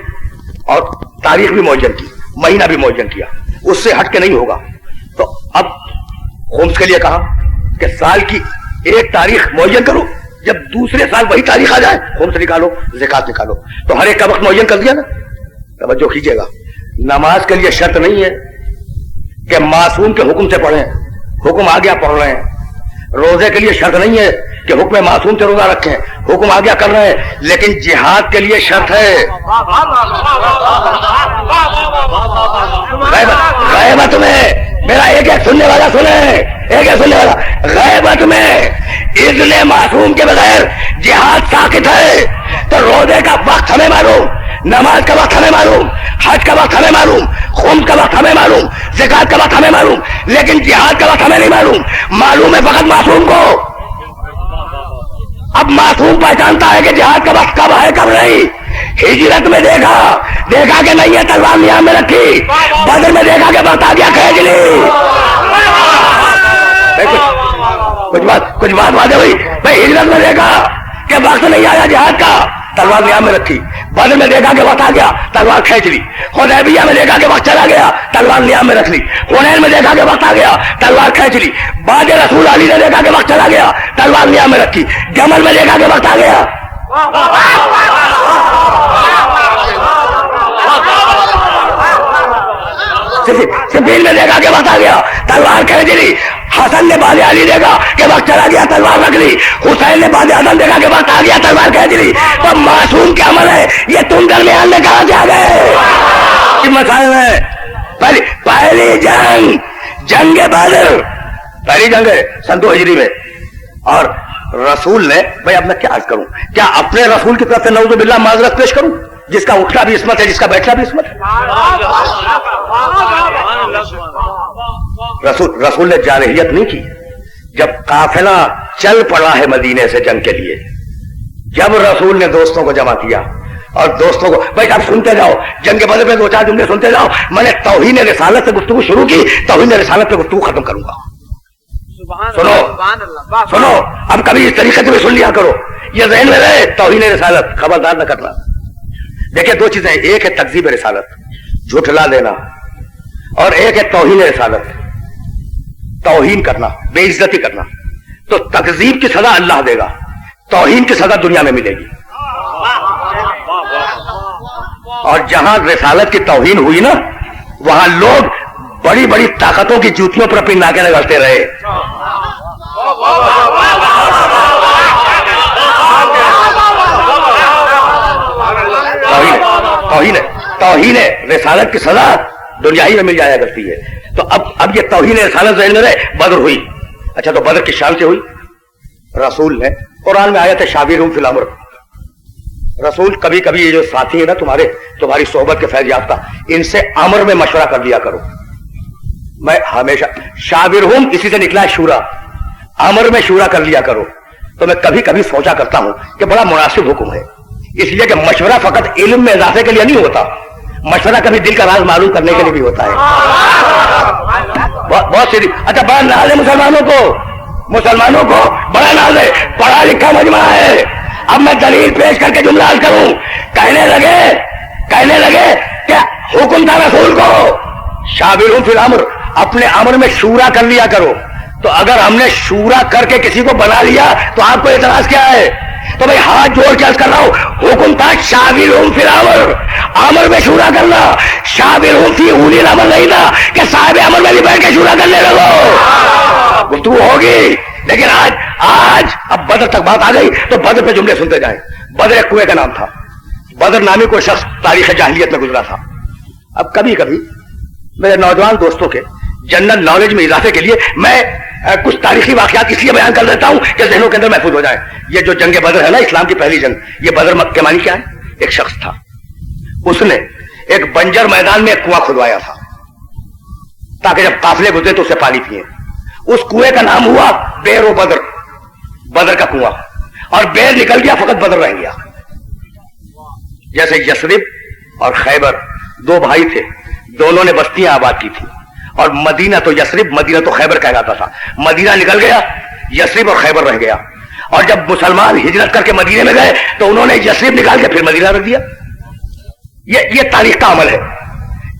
اور تاریخ بھی معین کی، مہینہ بھی معین کیا، اس سے ہٹ کے نہیں ہوگا. تو اب خمس کے لیے کہا کہ سال کی 1 تاریخ معین کرو، جب دوسرے سال وہی تاریخ آ جائے خمس نکالو، زکات نکالو. تو ہر ایک کا وقت معین کر دیا نا. توجہ کیجیے گا، نماز کے لیے شرط نہیں ہے کہ معصوم کے حکم سے پڑھیں، حکم آ گیا پڑھ رہے ہیں. روزے کے لیے شرط نہیں ہے کہ حکم معصوم سے روزہ رکھیں، حکم آ گیا کر رہے ہیں. لیکن جہاد کے لیے شرط ہے. غیبت میں میرا ایک سننے والا سنیں، ایک سننے والا، غیبت میں اذن معصوم کے بغیر جہاد ساقط ہے. تو روزے کا وقت ہمیں معلوم، نماز کا وقت ہمیں معلوم، حج کا وقت ہمیں معلوم، خون کا وقت ہمیں معلوم، زکات کا وقت ہمیں معلوم، لیکن جہاد کا وقت ہمیں نہیں معلوم. معلوم ہے فقط معصوم کو. اب معصوم پہچانتا ہے کہ جہاد کا وقت کب ہے کب نہیں. ہجرت میں دیکھا کہ نہیں ہے، تلوار نیام میں رکھی. بدر میں دیکھا کہ وقت آ گیا، کھینچ لی. کچھ بات واضح ہوئی. بھائی ہجرت میں دیکھا کہ وقت نہیں آیا جہاد کا، تلوار نیام میں رکھی. بدر میں دیکھا کہ وقت آ گیا، تلوار کھینچ لی. حدیبیہ میں دیکھا کہ وقت چلا گیا، تلوار نیام میں رکھ لی. حنین میں دیکھا کہ وقت آ گیا، تلوار کھینچ لی. بعد رسول علی نے دیکھا کہ وقت چلا گیا، تلوار نیام میں رکھی. جمل میں دیکھا کہ وقت آ گیا، سفین میں دیکھا کہ وقت آ گیا، تلوار کھینچ لی. حسن نے بعد علی دیکھا کہ وقت چلا گیا، تلوار رکھ لی. حسین نے بعد حسن دیکھا کہ وقت آ گیا، تلوار کھینچ لی. تو معصوم کیا عمل ہے یہ تم درمیان میں کہاں سے آ گئے؟ مسائل ہے. پہلی جنگ بدر، پہلی جنگ ہے سن 2 ہجری میں. اور رسول نے، بھائی اب میں کیا عرض کروں، کیا اپنے رسول کی طرف سے نعوذ باللہ معذرت پیش کروں، جس کا اٹھنا بھی عصمت ہے، جس کا بیٹھنا بھی عصمت ہے. رسول نے جارحیت نہیں کی. جب قافلہ چل پڑا ہے مدینے سے جنگ کے لیے، جب رسول نے دوستوں کو جمع کیا اور دوستوں کو، بھائی اب سنتے جاؤ، جنگ بدر میں 2-4 جملے سنتے جاؤ. میں نے توہین رسالت سے گفتگو شروع کی، توہین رسالت پہ گفتگو ختم کروں گا. سنو اب کبھی اس طریقے سے بھی سن لیا کرو، یہ ذہن میں رہے. توہین رسالت خبردار نہ کرنا. دیکھیں 2 چیزیں، ایک ہے تکذیب رسالت، جھٹلا دینا، اور ایک ہے توہین رسالت، توہین کرنا، بے عزتی کرنا. تو تکذیب کی سزا اللہ دے گا، توہین کی سزا دنیا میں ملے گی. اور جہاں رسالت کی توہین ہوئی نا، وہاں لوگ بڑی بڑی طاقتوں کی جوتیوں پر اپنی ناکیں رگڑتے رہے. توہین رسالت کی سزا دنیا ہی میں مل جایا کرتی ہے. تو اب یہ توہین رسالت ذہن میں رہے. بدر ہوئی، اچھا تو بدر کی شان سے ہوئی؟ رسول نے قرآن میں آیا تھا شاورہم فی الامر. رسول کبھی کبھی یہ جو ساتھی ہیں نا تمہاری صحبت کے فیض یافتہ، ان سے امر میں مشورہ کر لیا کرو. میں ہمیشہ شاورہم اسی سے نکلا ہے شورا، امر میں شورا کر لیا کرو. تو میں کبھی کبھی سوچا کرتا ہوں کہ بڑا مناسب حکم ہے، اس لیے کہ مشورہ فقط علم میں اضافے کے لیے نہیں ہوتا، مشورہ کبھی دل کا راز معلوم کرنے کے لیے بھی ہوتا ہے. بہت سیدھی. اچھا بڑا ناز ہے مسلمانوں کو بڑا ناز ہے، پڑھا لکھا مجمع ہے. اب میں دلیل پیش کر کے جملہ کروں. کہنے لگے کہ حکم تھا رسول کو شاورہم فی الامر، اپنے امر میں شورا کر لیا کرو. تو اگر ہم نے شورا کر کے کسی کو بنا لیا تو آپ کو اعتراض کیا ہے؟ تو بھائی ہاتھ جوڑ کے عرض کر رہا ہوں، حکم تھا شاورہم فی الامر، امر میں شورا کرنا. شاورہم فی اولی الامر نہیں تھا کہ صاحب امر میں بھی بیٹھ کے شورا کرنے لگو. گفتگو ہوگی، لیکن آج اب بدر تک بات آ گئی تو بدر پہ جملے سنتے جائیں. بدر ایک کنویں کا نام تھا. بدر نامی کوئی شخص تاریخ جاہلیت میں گزرا تھا. اب کبھی کبھی میرے نوجوان دوستوں کے جنرل نالج میں اضافے کے لیے میں کچھ تاریخی واقعات اس لیے بیان کر دیتا ہوں کہ ذہنوں کے اندر محفوظ ہو جائے. یہ جو جنگ بدر ہے نا، اسلام کی پہلی جنگ، یہ بدر کے معنی کیا ہے؟ ایک شخص تھا، اس نے ایک بنجر میدان میں ایک کنواں کھدوایا تھا تاکہ جب قافلے گزرے تو اسے پانی پیئے. اس کنویں کا نام ہوا بیر و بدر، بدر کا کنواں. اور بیر نکل گیا، فقط بدر رہ گیا. جیسے یثرب اور خیبر دو بھائی تھے، دونوں نے بستیاں آباد کی تھی، اور مدینہ تو یثرب، مدینہ تو خیبر کہلاتا تھا. مدینہ نکل گیا، یثرب اور خیبر رہ گیا. اور جب مسلمان ہجرت کر کے مدینے میں گئے تو انہوں نے یثرب نکال کے پھر مدینہ رکھ دیا. یہ تاریخ کا عمل ہے،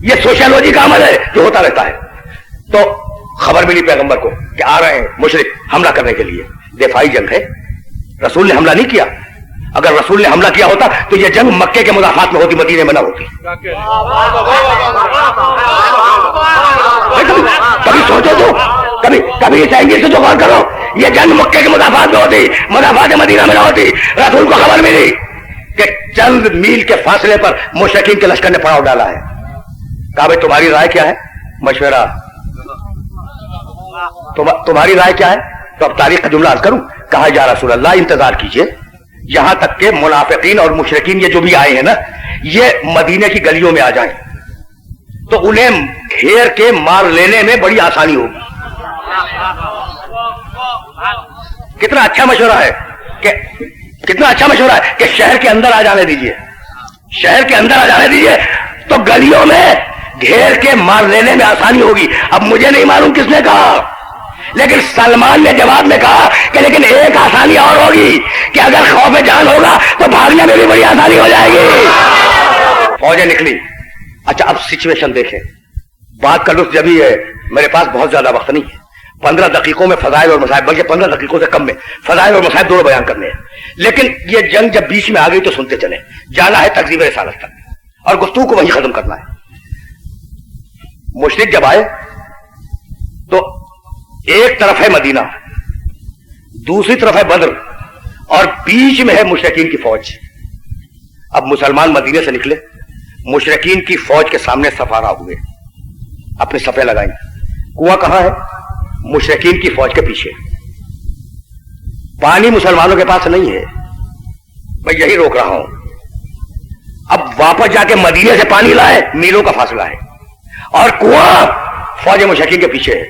یہ سوشیالوجی کا عمل ہے جو ہوتا رہتا ہے. تو خبر ملی پیغمبر کو کہ آ رہے ہیں مشرک حملہ کرنے کے لیے. دفاعی جنگ ہے، رسول نے حملہ نہیں کیا. اگر رسول نے حملہ کیا ہوتا تو یہ جنگ مکے کے مدافعات میں ہوتی، مدینے میں نہ ہوتی. کبھی سوچو تو، کبھی اس اینگل سے جو غور کرو، یہ جنگ مکے کے مدافعات میں ہوتی، مدافعات مدینہ میں نہ ہوتی. رسول کو خبر ملی کہ چند میل کے فاصلے پر مشرکین کے لشکر نے پڑاؤ ڈالا ہے. کہا بھائی تمہاری رائے کیا ہے؟ مشورہ. تمہاری رائے کیا ہے؟ تو اب تاریخ کا جملہ عرض کروں. کہا یا رسول اللہ انتظار کیجئے یہاں تک کہ منافقین اور مشرکین یہ جو بھی آئے ہیں نا، یہ مدینے کی گلیوں میں آ جائیں تو انہیں گھیر کے مار لینے میں بڑی آسانی ہوگی. کتنا اچھا مشورہ ہے کہ شہر کے اندر آ جانے دیجئے، شہر کے اندر آ جانے دیجئے تو گلیوں میں گھیر کے مار لینے میں آسانی ہوگی. اب مجھے نہیں معلوم کس نے کہا، لیکن سلمان نے جواب میں کہا کہ لیکن ایک آسانی اور ہوگی کہ اگر خوف جان ہوگا تو بھاگنے میں بھی بڑی آسانی ہو جائے گی. فوجیں نکلی. اچھا اب سچویشن دیکھیں. بات کا لطف جبھی ہے، میرے پاس بہت زیادہ وقت نہیں ہے، 15 دقیقوں میں فضائل اور مصائب، بلکہ 15 دقیقوں سے کم میں فضائل اور مصائب دونوں بیان کرنے ہیں. لیکن یہ جنگ جب بیچ میں آ گئی تو سنتے چلیں. جانا ہے تکذیب رسالت تک اور گفتگو کو وہیں ختم کرنا ہے. مشرک جب آئے تو ایک طرف ہے مدینہ، دوسری طرف ہے بدر، اور بیچ میں ہے مشرکین کی فوج. اب مسلمان مدینے سے نکلے، مشرکین کی فوج کے سامنے صفارہ ہوئے، اپنے صفیں لگائیں. کنواں کہاں ہے؟ مشرکین کی فوج کے پیچھے. پانی مسلمانوں کے پاس نہیں ہے، میں یہی روک رہا ہوں. اب واپس جا کے مدینے سے پانی لائے، میلوں کا فاصلہ ہے، اور کنواں فوج مشرکین کے پیچھے ہے.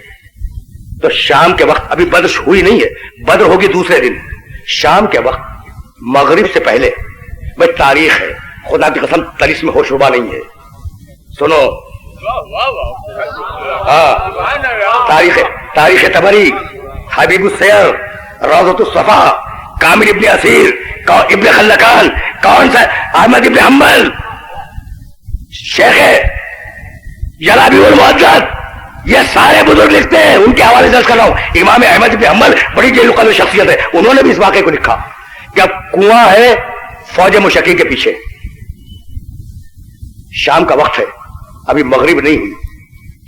تو شام کے وقت، ابھی بدر ہوئی نہیں ہے، بدر ہوگی دوسرے دن، شام کے وقت مغرب سے پہلے، بھائی تاریخ ہے، خدا کی قسم تلس میں ہو شبہ نہیں ہے، سنو. تاریخ تبری، حبیب السیر، روضۃ الصفا، کامل ابن اسیر، ابن خلکان، کون سا احمد ابن حنبل، شیخ جلابی المحدث، یہ سارے بزرگ لکھتے ہیں. ان کے حوالے سے کر رہا ہوں. امام احمد بن حنبل بڑی جلیل القدر شخصیت ہے، انہوں نے بھی اس واقعے کو لکھا کہ اب کنواں ہے فوج مشرکین کے پیچھے، شام کا وقت ہے، ابھی مغرب نہیں ہوئی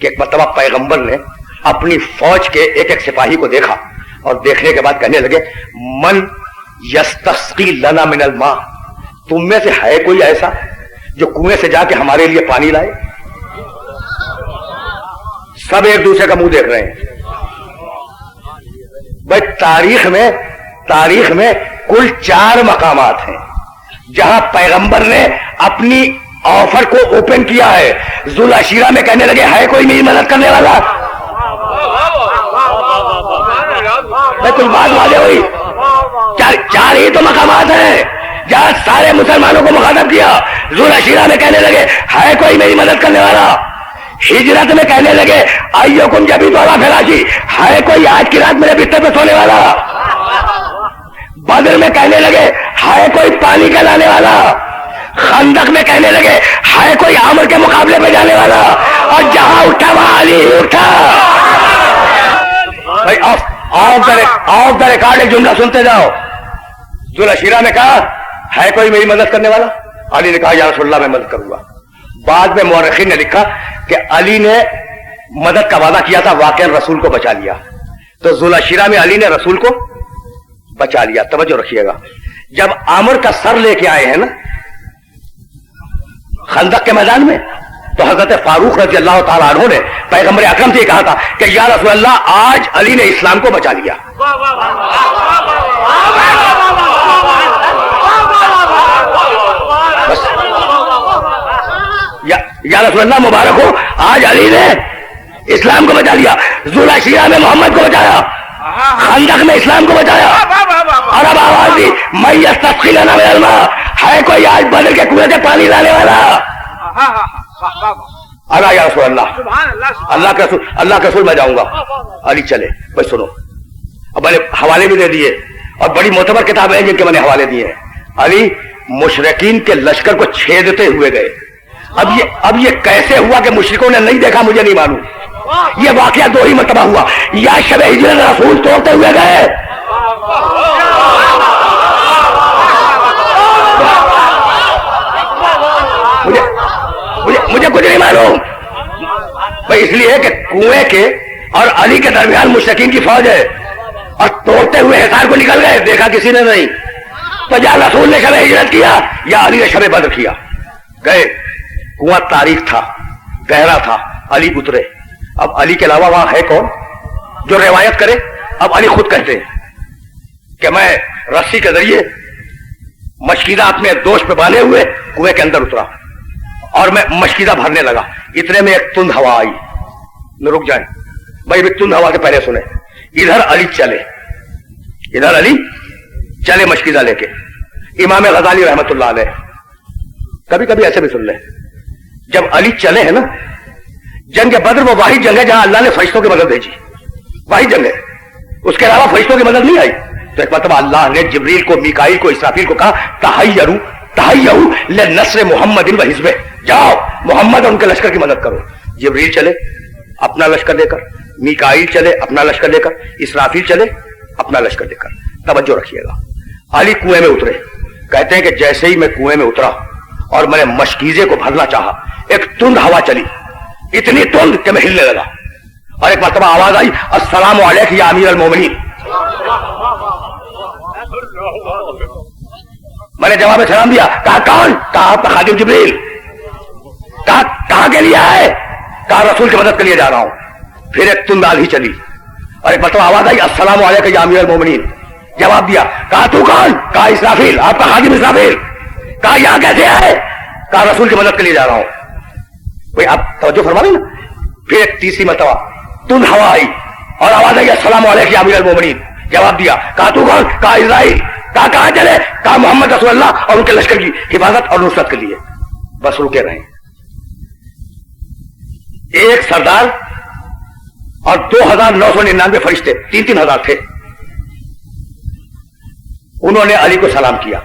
کہ ایک مرتبہ پیغمبر نے اپنی فوج کے ایک ایک سپاہی کو دیکھا اور دیکھنے کے بعد کہنے لگے من یستسقی لنا من الماء، تم میں سے ہے کوئی ایسا جو کنویں سے جا کے ہمارے لیے پانی لائے؟ سب ایک دوسرے کا منہ دیکھ رہے ہیں. تاریخ میں کل 4 مقامات ہیں جہاں پیغمبر نے اپنی آفر کو اوپن کیا ہے. ذوالعشیرہ میں کہنے لگے ہے کوئی میری مدد کرنے والا؟ میں کچھ بات واضح ہوئی. 4 ہی تو مقامات ہیں جہاں سارے مسلمانوں کو مخاطب کیا. ذوالعشیرہ میں کہنے لگے ہے کوئی میری مدد کرنے والا. ہجرت میں کہنے لگے ایکم جبیت والا فراجی ہے کوئی آج کی رات میرے بستر پہ سونے والا. بدر میں کہنے لگے ہے کوئی پانی کا لانے والا. خندق میں کہنے لگے ہے کوئی عامر کے مقابلے میں جانے والا. اور جہاں اٹھا وہاں علی اٹھا. آف دا ریکارڈ ایک جملہ سنتے جاؤ. ذوالعشیرہ میں کہا ہے کوئی میری مدد کرنے والا؟ علی نے کہا یا رسول اللہ میں مدد کروں گا. بعد میں مورخین نے لکھا کہ علی نے مدد کا وعدہ کیا تھا، واقعا رسول کو بچا لیا. تو ذوالعشیرہ میں علی نے رسول کو بچا لیا. توجہ رکھیے گا، جب عامر کا سر لے کے آئے ہیں نا خندق کے میدان میں، تو حضرت فاروق رضی اللہ تعالیٰ عنہ نے پیغمبر اکرم سے کہا تھا کہ یا رسول اللہ آج علی نے اسلام کو بچا لیا. یا رسول اللہ مبارک ہو، آج علی نے اسلام کو بچا لیا. ذوالعشیرہ میں محمد کو بچایا، خندق میں اسلام کو بچایا. اور اب آواز دی میں یستسقی لنا من الماء ہے کوئی آج بدر کے کنویں سے پانی لانے والا؟ اگر یا رسول اللہ کے رسول میں جاؤں گا. علی چلے. بھائی سنو، اب میں نے حوالے بھی دے دیے اور بڑی معتبر کتابیں ہیں جن کے میں نے حوالے دیے ہیں. علی مشرکین کے لشکر کو چھیدتے ہوئے گئے. اب یہ کیسے ہوا کہ مشرکوں نے نہیں دیکھا مجھے نہیں معلوم. یہ واقعہ 2 ہی مرتبہ ہوا. یا شب ہجرت رسول توڑتے ہوئے گئے، مجھے کچھ نہیں معلوم بھائی، اس لیے کہ کنویں کے اور علی کے درمیان مشرکین کی فوج ہے اور توڑتے ہوئے حصار کو نکل گئے، دیکھا کسی نے نہیں. تو یا رسول نے شب ہجرت کیا یا علی نے شب بدر کیا. گئے، کنواں تاریخ تھا، گہرا تھا. علی اترے. اب علی کے علاوہ وہاں ہے کون جو روایت کرے؟ اب علی خود کہتے ہیں کہ میں رسی کے ذریعے مشکیزہ اپنے دوش پہ باندھے ہوئے کنویں کے اندر اترا اور میں مشکیزہ بھرنے لگا. اتنے میں ایک تند ہوا آئی. رک جائیں بھائی، تند ہوا سے پہلے سنیں. ادھر علی چلے مشکیزہ لے کے. امام غزالی رحمت اللہ علیہ کبھی کبھی ایسے بھی سن لیں، جب علی چلے ہیں نا، جنگ بدر وہ واحد جنگ ہے جہاں اللہ نے فرشتوں کی مدد بھیجی. واحد جنگ ہے، اس کے علاوہ فرشتوں کی مدد نہیں آئی. تو ایک مرتبہ اللہ نے جبریل کو، میکائیل کو، اسرافیل کو کہا تحیروا لنصر محمد و حزبہ، جاؤ محمد اور ان کے لشکر کی مدد کرو. جبریل چلے اپنا لشکر لے کر، میکائیل چلے اپنا لشکر لے کر، اسرافیل چلے اپنا لشکر لے کر. توجہ رکھیے گا. علی کنویں میں اترے. کہتے ہیں کہ جیسے ہی میں کنویں میں اترا اور میں نے مشکیزے کو بھرنا چاہا، ایک تند ہوا چلی، اتنی تند کہ میں ہلنے لگا. اور ایک مرتبہ آواز آئی السلام علیک یا امیر المومنین. میں نے جواب میں سلام دیا. کہا کون؟ کہا آپ کا خادم جبریل. کہاں کے لیے آئے؟ کہا رسول کی مدد کے لیے جا رہا ہوں. پھر ایک تند آندھی چلی اور ایک مرتبہ آواز آئی السلام علیک یا امیر المومنین. جواب دیا. کہا تو کون؟ کہا اسرافیل، آپ کا خادم اسرافیل. کہا یہاں کیسے آئے؟ کہا رسول کی مدد کے لیے جا رہا ہوں. بھائی آپ توجہ فرما لیں نا. پھر ایک تیسری مرتبہ تند ہوا آئی اور آواز آئی السلام علیکم یا امیر المومنین. جواب دیا. کہا تو کون؟ کہا اسرائیل. کہا کہاں چلے؟ کہا محمد رسول اللہ اور ان کے لشکر کی حفاظت اور نصرت کے لیے. بس رکے رہے. ایک سردار اور 2999 فرشتے، 3,000 تھے. انہوں نے علی کو سلام کیا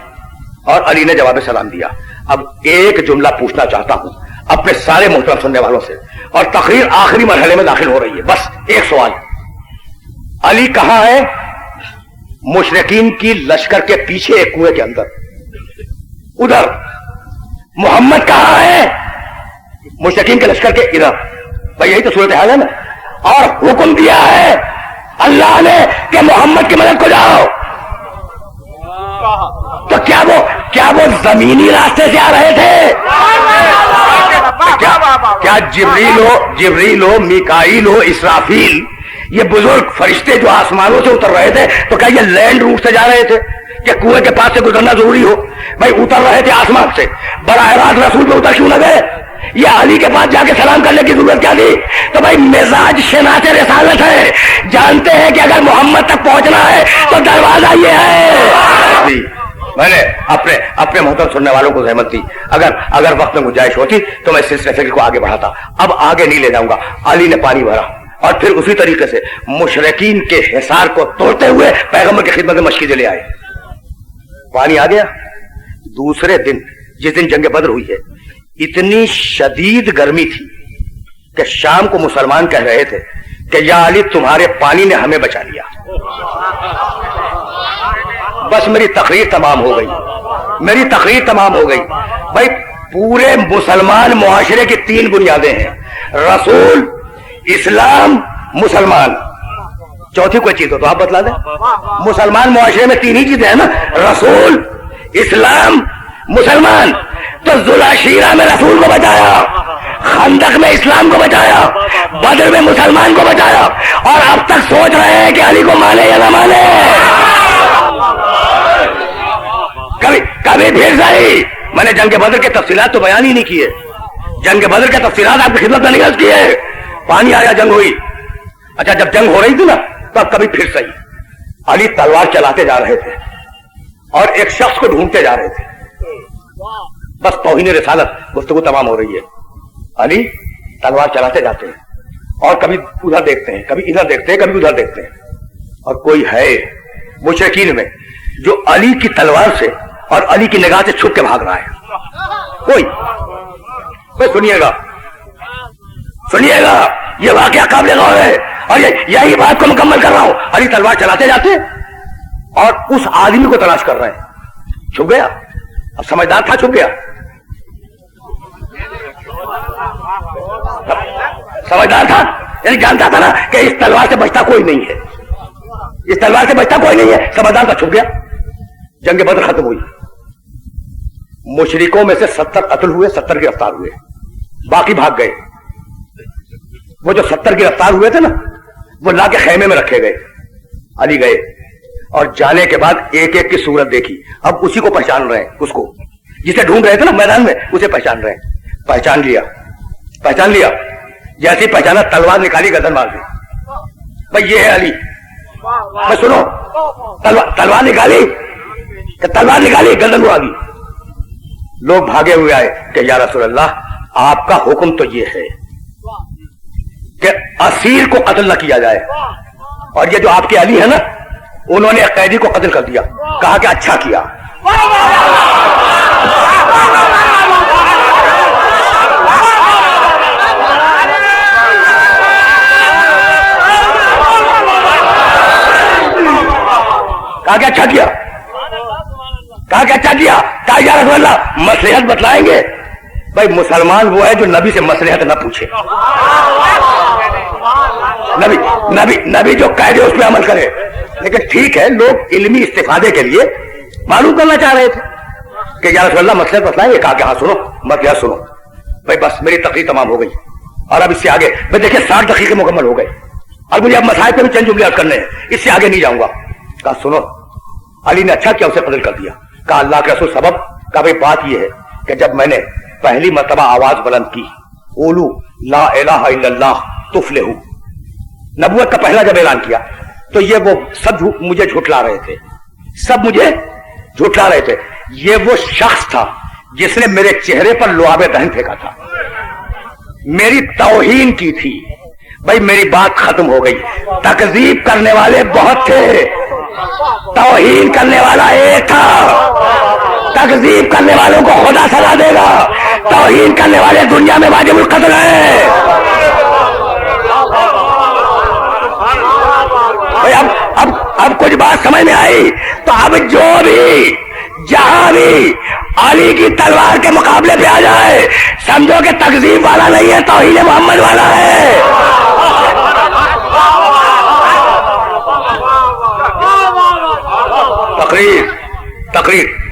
اور علی نے جواب سلام دیا. اب ایک جملہ پوچھنا چاہتا ہوں اپنے سارے محترم سننے والوں سے، اور تقریر آخری مرحلے میں داخل ہو رہی ہے. بس ایک سوال، علی کہاں ہے؟ مشرکین کی لشکر کے پیچھے ایک کنویں کے اندر. ادھر محمد کہاں ہے؟ مشرکین کے لشکر کے ادھر. بھائی یہی تو صورتحال ہے نا. اور حکم دیا ہے اللہ نے کہ محمد کی مدد کو جاؤ. تو کیا وہ زمینی راستے سے آ رہے تھے؟ کیا جبریل ہو، میکائیل ہو، اسرافیل یہ بزرگ فرشتے جو آسمانوں سے اتر رہے تھے تو کیا یہ لینڈ روٹ سے جا رہے تھے کہ کنویں کے پاس سے گزرنا ضروری ہو؟ بھائی اتر رہے تھے آسمان سے، براہ راست رسول پہ اتر کیوں نہ گئے؟ یہ علی کے پاس جا کے سلام کرنے کی ضرورت کیا تھی؟ تو بھائی مزاج شناخت رسالت ہے، جانتے ہیں کہ اگر محمد تک پہنچنا ہے تو دروازہ یہ ہے۔ میں نے اپنے محترم سننے والوں کو زحمت دی، اگر وقت میں گنجائش ہوتی تو میں اس سلسلے کو آگے بڑھاتا، اب آگے نہیں لے جاؤں گا۔ علی نے پانی بھرا اور پھر اسی طریقے سے مشرکین کے حصار کو توڑتے ہوئے پیغمبر کی خدمت میں مشکیزیں لے آئے۔ پانی آ گیا۔ دوسرے دن جس دن جنگ بدر ہوئی ہے، اتنی شدید گرمی تھی کہ شام کو مسلمان کہہ رہے تھے کہ یا علی تمہارے پانی نے ہمیں بچا لیا۔ بس میری تقریر تمام ہو گئی، بھائی پورے مسلمان معاشرے کی 3 بنیادیں ہیں: رسول، اسلام، مسلمان۔ چوتھی کوئی چیز ہو تو آپ بتلا دیں۔ مسلمان معاشرے میں 3 ہی چیزیں ہیں نا، رسول، اسلام، مسلمان۔ تو ذوالعشیرہ میں رسول کو بچایا، خندق میں اسلام کو بچایا، بدر میں مسلمان کو بچایا، اور اب تک سوچ رہے ہیں کہ علی کو مانے یا نہ مانے۔ کبھی پھر صحیح میں نے جنگ بدر کے تفصیلات تو بیان ہی نہیں کیے، جنگ بدر کے تفصیلات آپ کی خدمت میں نہیں کیے۔ پانی آیا، جنگ ہوئی۔ اچھا جب جنگ ہو رہی تھی نا تب کبھی پھر صحیح علی تلوار چلاتے جا رہے تھے اور ایک شخص کو ڈھونڈتے جا رہے تھے۔ بس توہین رسالت گفتگو تمام ہو رہی ہے، علی تلوار چلاتے جاتے ہیں اور کبھی ادھر دیکھتے ہیں، کبھی ادھر دیکھتے ہیں، کبھی ادھر دیکھتے ہیں، اور کوئی ہے مشرکین میں جو علی کی تلوار سے اور علی کی نگاہ سے چھپ کے بھاگ رہا ہے۔ کوئی سنیے گا یہ واقعہ قابل غور ہے، اور یہی بات کو مکمل کر رہا ہوں۔ علی تلوار چلاتے جاتے اور اس آدمی کو تلاش کر رہے ہیں۔ چھپ گیا، اب سمجھدار تھا، چھپ گیا، سمجھدار تھا، یعنی جانتا تھا نا کہ اس تلوار سے بچتا کوئی نہیں ہے، اس تلوار سے بچتا کوئی نہیں ہے، سمجھدار تھا، چھپ گیا۔ جنگ بدر ختم ہوئی، مشرکوں میں سے 70 قتل ہوئے، 70 گرفتار ہوئے، باقی بھاگ گئے۔ وہ جو 70 گرفتار ہوئے تھے نا وہ لا کے خیمے میں رکھے گئے۔ علی گئے اور جانے کے بعد ایک ایک کی صورت دیکھی، اب اسی کو پہچان رہے ہیں، اس کو جسے ڈھونڈ رہے تھے نا میدان میں اسے پہچان رہے ہیں۔ پہچان لیا، جیسے پہچانا تلوار نکالی، گردن مار دی۔ بھائی یہ ہے علی، میں سنو، تلوار نکالی، گردن اڑا دی۔ لوگ بھاگے ہوئے آئے کہ یا رسول اللہ آپ کا حکم تو یہ ہے کہ اسیر کو قتل نہ کیا جائے، اور یہ جو آپ کے علی ہے نا انہوں نے ایک قیدی کو قتل کر دیا۔ کہا کہ اچھا کیا۔ کہا یا رسول اللہ مصلحت بتلائیں گے؟ بھائی مسلمان وہ ہے جو نبی سے مصلحت نہ پوچھے، نبی جو کہہ دے اس پہ عمل کرے۔ لیکن ٹھیک ہے، لوگ علمی استفادے کے لیے معلوم کرنا چاہ رہے تھے کہ یا رسول اللہ مصلحت بتلائیں گے؟ کہا کہ ہاں سنو، مصلحت سنو۔ بھائی بس میری تقریر تمام ہو گئی اور اب اس سے آگے بھائی دیکھیں 60 دقیقے مکمل ہو گئے اور مجھے اب مسائل پہ بھی چند جملے کرنے ہیں، اس سے آگے نہیں جاؤں گا۔ کہا سنو، علی نے اچھا کیا اسے قتل کر دیا۔ کہا اللہ کے رسول سبب؟ کہا بھائی بات یہ ہے کہ جب میں نے پہلی مرتبہ آواز بلند کی، قولو لا الہ الا اللہ تفلحوا، نبوت کا پہلا جب اعلان کیا تو یہ وہ سب مجھے جھٹلا رہے تھے، یہ وہ شخص تھا جس نے میرے چہرے پر لعاب دہن پھینکا تھا، میری توہین کی تھی۔ بھائی میری بات ختم ہو گئی، تکذیب کرنے والے بہت تھے، توہین کرنے والا ایک تھا۔ تکذیب کرنے والوں کو خدا سزا دے گا، توہین کرنے والے دنیا میں واجب القتل ہیں۔ اب کچھ بات سمجھ میں آئی تو اب جو بھی جہاں بھی علی کی تلوار کے مقابلے پہ آ جائے سمجھو کہ تکذیب والا نہیں ہے، توہین محمد والا ہے۔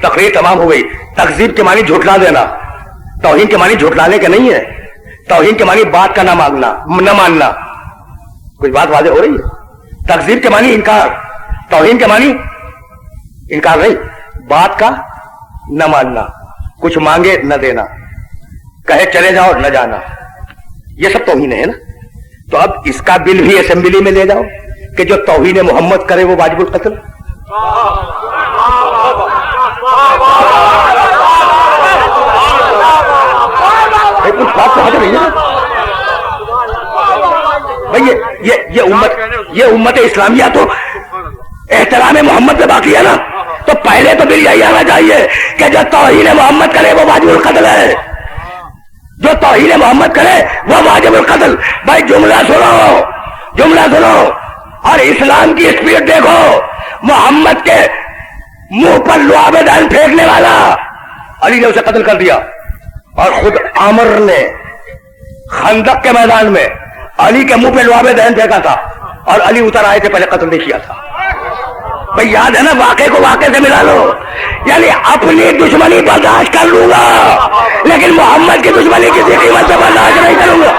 تقریر تمام ہو گئی۔ تکذیب کے معنی جھٹلا دینا، توہین کے معنی جھٹلانے کے نہیں ہے، توہین کے معنی بات کا نہ ماننا۔ کچھ بات واضح ہو رہی ہے؟ تکذیب کے معنی انکار، توہین کے معنی انکار نہیں، بات کا نہ ماننا، کچھ مانگے نہ دینا، کہے چلے جاؤ نہ جانا، یہ سب توہین ہے نا. تو اب اس کا بل بھی اسمبلی میں لے جاؤ کہ جو توہین محمد کرے وہ واجب القتل. کچھ بات تو حاضر نہیں ہے بھائی. یہ امت اسلامیہ تو احترام محمد میں باقی ہے نا. تو پہلے تو بل یہی آنا چاہیے کہ جو توہین محمد کرے وہ واجب القتل ہے، جو توہین محمد کرے وہ واجب القتل. بھائی جملہ سنو اور اسلام کی اسپیڈ دیکھو. محمد کے منہ پر لعاب دہن پھینکنے والا علی نے اسے قتل کر دیا، اور خود عامر نے خندق کے میدان میں علی کے منہ پہ لعاب دہن پھینکا تھا، اور علی اتر آئے تھے، پہلے قتل نہیں کیا تھا. بھائی یاد ہے نا، واقعے کو واقعے سے ملا لو. یعنی اپنی دشمنی برداشت کر لوں گا لیکن محمد کی دشمنی کسی قیمت سے برداشت نہیں کروں گا.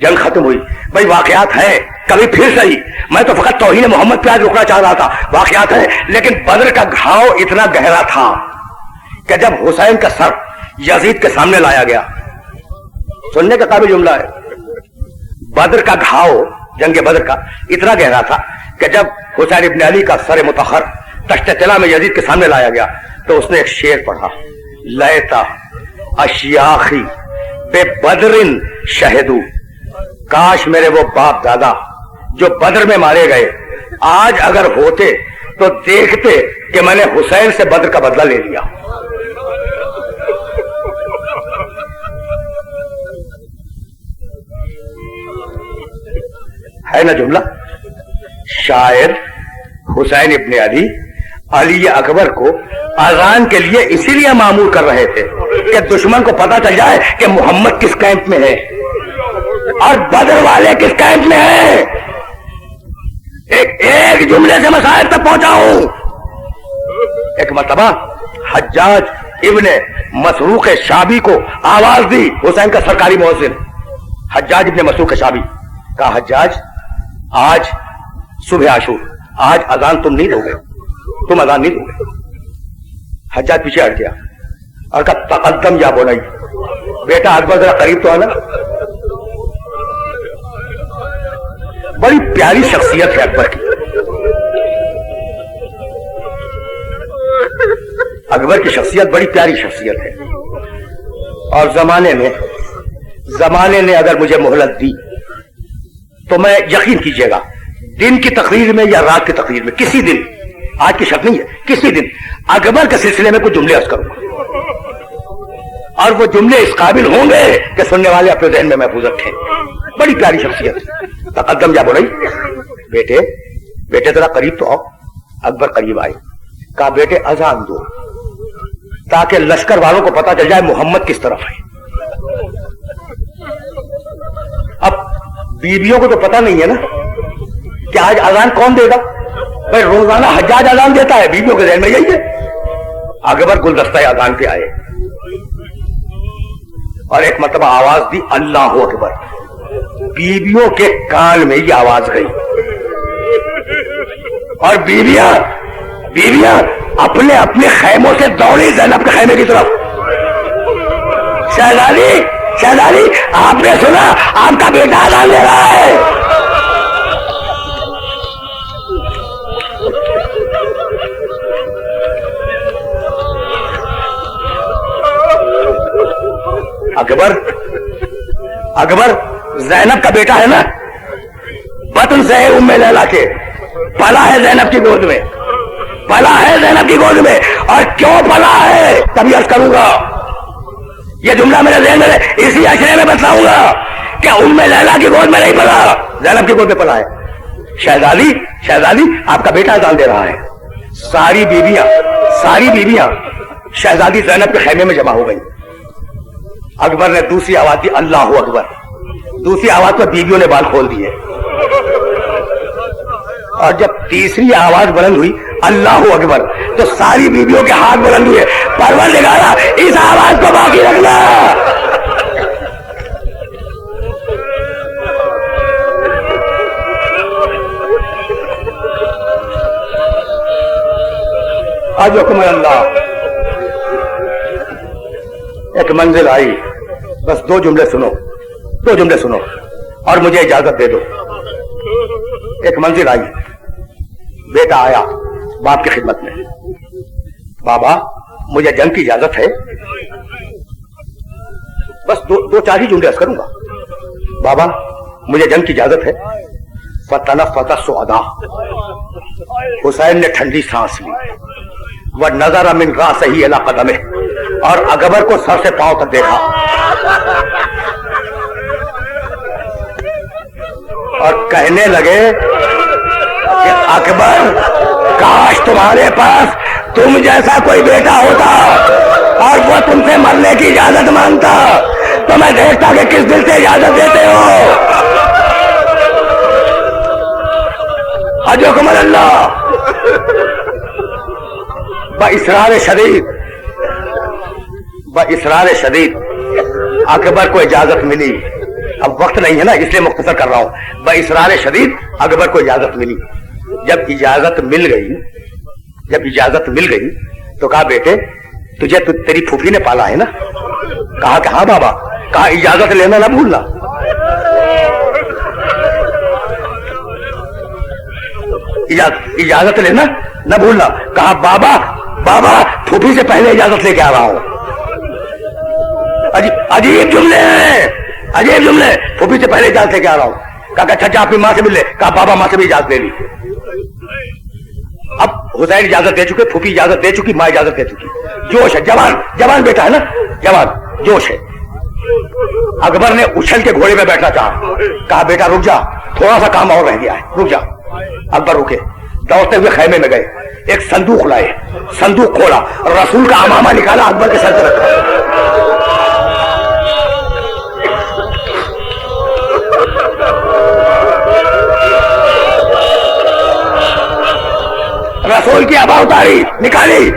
جنگ ختم ہوئی بھائی. واقعات ہیں کبھی پھر صحیح، میں تو فقط توہین محمد پہ آج رکنا چاہ رہا تھا. واقعات ہیں لیکن بدر کا گھاؤ اتنا گہرا تھا کہ جب حسین کا سر یزید کے سامنے لایا گیا، سننے کا قابل جملہ ہے. بدر کا گھاؤ، جنگ بدر کا اتنا گہرا تھا کہ جب حسین ابن علی کا سر مطہر تشت طلا میں یزید کے سامنے لایا گیا تو اس نے ایک شعر پڑھا، لیتا اشیاخی بے بدرن شہدو، کاش میرے وہ باپ دادا جو بدر میں مارے گئے آج اگر ہوتے تو دیکھتے کہ میں نے حسین سے بدر کا بدلہ لے لیا. ہے نا جملہ؟ شاعر حسین ابن علی علی اکبر کو اذان کے لیے اسی لیے مامور کر رہے تھے کہ دشمن کو پتا چل جائے کہ محمد کس کیمپ میں ہے اور بدر والے کس کیمپ میں ہیں. ایک جملے سے مسائل تک پہنچا ہوں. ایک مرتبہ حجاج ابن مسروق شابی کو آواز دی، حسین کا سرکاری مؤذن حجاج ابن مسروق شابی. کہا حجاج آج صبح عاشور، آج اذان تم نہیں دو گے، تم اذان نہیں دو گے. حجاج پیچھے ہٹ گیا اور کہا تقدم یا بنائی، بیٹا اکبر ذرا قریب تو آنا. بڑی پیاری شخصیت ہے اکبر کی. اکبر کی شخصیت بڑی پیاری شخصیت ہے، اور زمانے نے اگر مجھے مہلت دی تو میں یقین کیجئے گا دن کی تقریر میں یا رات کی تقریر میں کسی دن، آج کی شرط نہیں ہے، کسی دن اکبر کے سلسلے میں کچھ جملے عرض کروں گا، اور وہ جملے اس قابل ہوں گے کہ سننے والے اپنے ذہن میں محفوظ رکھیں. بڑی پیاری شخصیت. تقدم جا بولی، بیٹے ذرا قریب تو آؤ. اکبر قریب آئے، کہا بیٹے اذان دو تاکہ لشکر والوں کو پتا چل جائے محمد کس طرف ہے. اب بیویوں کو تو پتا نہیں ہے نا کہ آج اذان کون دے گا. بھائی روزانہ حجاج اذان دیتا ہے، بیویوں کے ذہن میں یہی ہے. اکبر گلدستہ اذان پہ آئے اور ایک مرتبہ آواز دی اللہ اکبر. بیویوں کے کان میں یہ آواز گئی اور بیویاں اپنے اپنے خیموں سے دوڑی زینب کے خیمے کی طرف. شہزادی آپ نے سنا آپ کا بیٹا اذان دے رہا ہے. اکبر زینب کا بیٹا ہے نا، بطن سے ہے ام لیلا کے، پلا ہے زینب کی گود میں، اور کیوں پلا ہے تبھی عرض کروں گا. یہ جملہ میرے ذہن میں اسی اشرے میں بتلاؤں گا کہ ام لیلا کی گود میں نہیں پلا، زینب کی گود میں پلا ہے. شہزادی آپ کا بیٹا اذان دے رہا ہے. ساری بیویاں شہزادی زینب کے خیمے میں جمع ہو گئی. اکبر نے دوسری آواز دی اللہ اکبر. دوسری آواز پر بیویوں نے بال کھول دیے اور جب تیسری آواز بلند ہوئی اللہ اکبر تو ساری بیویوں کے ہاتھ بلند ہوئے، پروردگارا اس آواز کو باقی رکھنا۔ آج حکم اللہ، ایک منزل آئی، بس دو جملے سنو اور مجھے اجازت دے دو۔ ایک منزل آئی، بیٹا آیا باپ کی خدمت میں، بابا مجھے جنگ کی اجازت ہے، بس دو چار ہی جملے عرض کروں گا۔ بابا مجھے جنگ کی اجازت ہے۔ فتنفس الصعدا، حسین نے ٹھنڈی سانس لی، وَنَظَرَ مِنْ رَأْسِهِ إِلَىٰ قَدَمِهِ، اور اکبر کو سر سے پاؤں تک دیکھا اور کہنے لگے کہ اکبر کاش تمہارے پاس تم جیسا کوئی بیٹا ہوتا اور وہ تم سے مرنے کی اجازت مانگتا تو میں دیکھتا کہ کس دل سے اجازت دیتے ہو۔ حکم اللہ بإصرار شدید اکبر کو اجازت ملی۔ اب وقت نہیں ہے نا، اس لیے مختصر کر رہا ہوں۔ بإصرار شدید اکبر کو اجازت ملی۔ جب اجازت مل گئی تو کہا بیٹے تجھے تیری پھوپھی نے پالا ہے نا؟ کہا کہ ہاں بابا۔ کہا اجازت لینا نہ بھولنا۔ اجازت لینا نہ بھولنا۔ کہا بابا پھوپھی سے پہلے اجازت لے کے آ رہا ہوں۔ عجیب جملے، پھوپھی سے پہلے اجازت لے کے آ رہا ہوں۔ کہا کہ اچھا جا اپنی ماں سے مل لے۔ کہا بابا ماں سے بھی اجازت لے لی۔ اب حسین اجازت دے چکے، پھوپھی اجازت دے چکی، ماں اجازت دے چکی۔ جوش ہے، جوان بیٹا ہے نا، جوان جوش ہے۔ اکبر نے اچھل کے گھوڑے پہ بیٹھنا چاہا۔ کہا بیٹا رک جا، تھوڑا سا کام اور رہ گیا ہے، رک جا۔ اکبر رکے، دوڑتے ہوئے خیمے میں گئے، ایک صندوق لائے، صندوق کھولا، رسول کا امامہ نکالا، اکبر کے سر سے رکھا۔ رسول کی ابا اتاری، نکالی،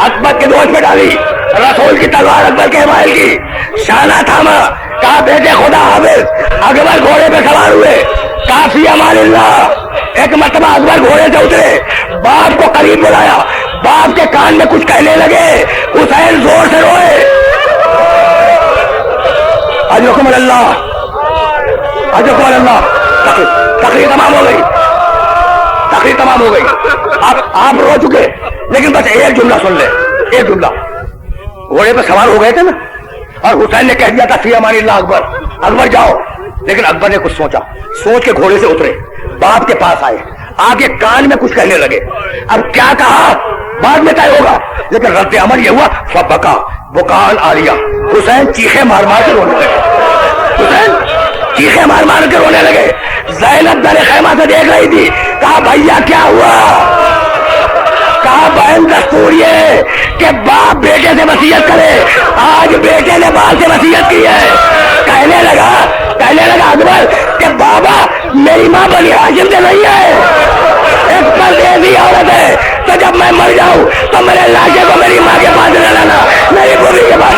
اکبر کے دوش میں ڈالی، رسول کی تلوار اکبر کے حمائل کی، شانہ تھاما۔ کہا بیٹے خدا حافظ۔ اکبر گھوڑے پہ سوار ہوئے، کافی امان اللہ۔ ایک مرتبہ اکبر گھوڑے سے اترے، باپ کو قریب بلایا، باپ کے کان میں کچھ کہنے لگے، حسین زور سے روئے۔ حکم اللہ، تقریر تمام ہو گئی، آپ رو چکے، لیکن بس ایک جملہ سن لے، ایک جملہ۔ گھوڑے پہ سوار ہو گئے تھے نا، اور حسین نے کہہ دیا تھا فی امان اللہ اکبر جاؤ، لیکن اکبر نے کچھ سوچ کے گھوڑے سے اترے، باپ کے پاس آئے، آگے کان میں کچھ کہنے لگے۔ اب کیا کہا بعد میں طے ہوگا، لیکن رد عمل یہ ہوا فبکا بکان عالیہ، حسین چیخے مار مار کے رونے لگے، زینب در خیمہ سے دیکھ رہی تھی۔ کہا بھیا کیا ہوا؟ کہا بہن دستور یہ کہ باپ بیٹے سے وصیت کرے، آج بیٹے نے باپ سے وصیت کی ہے۔ کہنے لگا اکبر کہ بابا میری ماں بنی ہاشم سے نہیں ہے، ایک پردیسی عورت ہے، تو جب میں مر جاؤں تو میرے لاشے کو میری ماں کے پاس نہ لانا، میری بولی کے پاس۔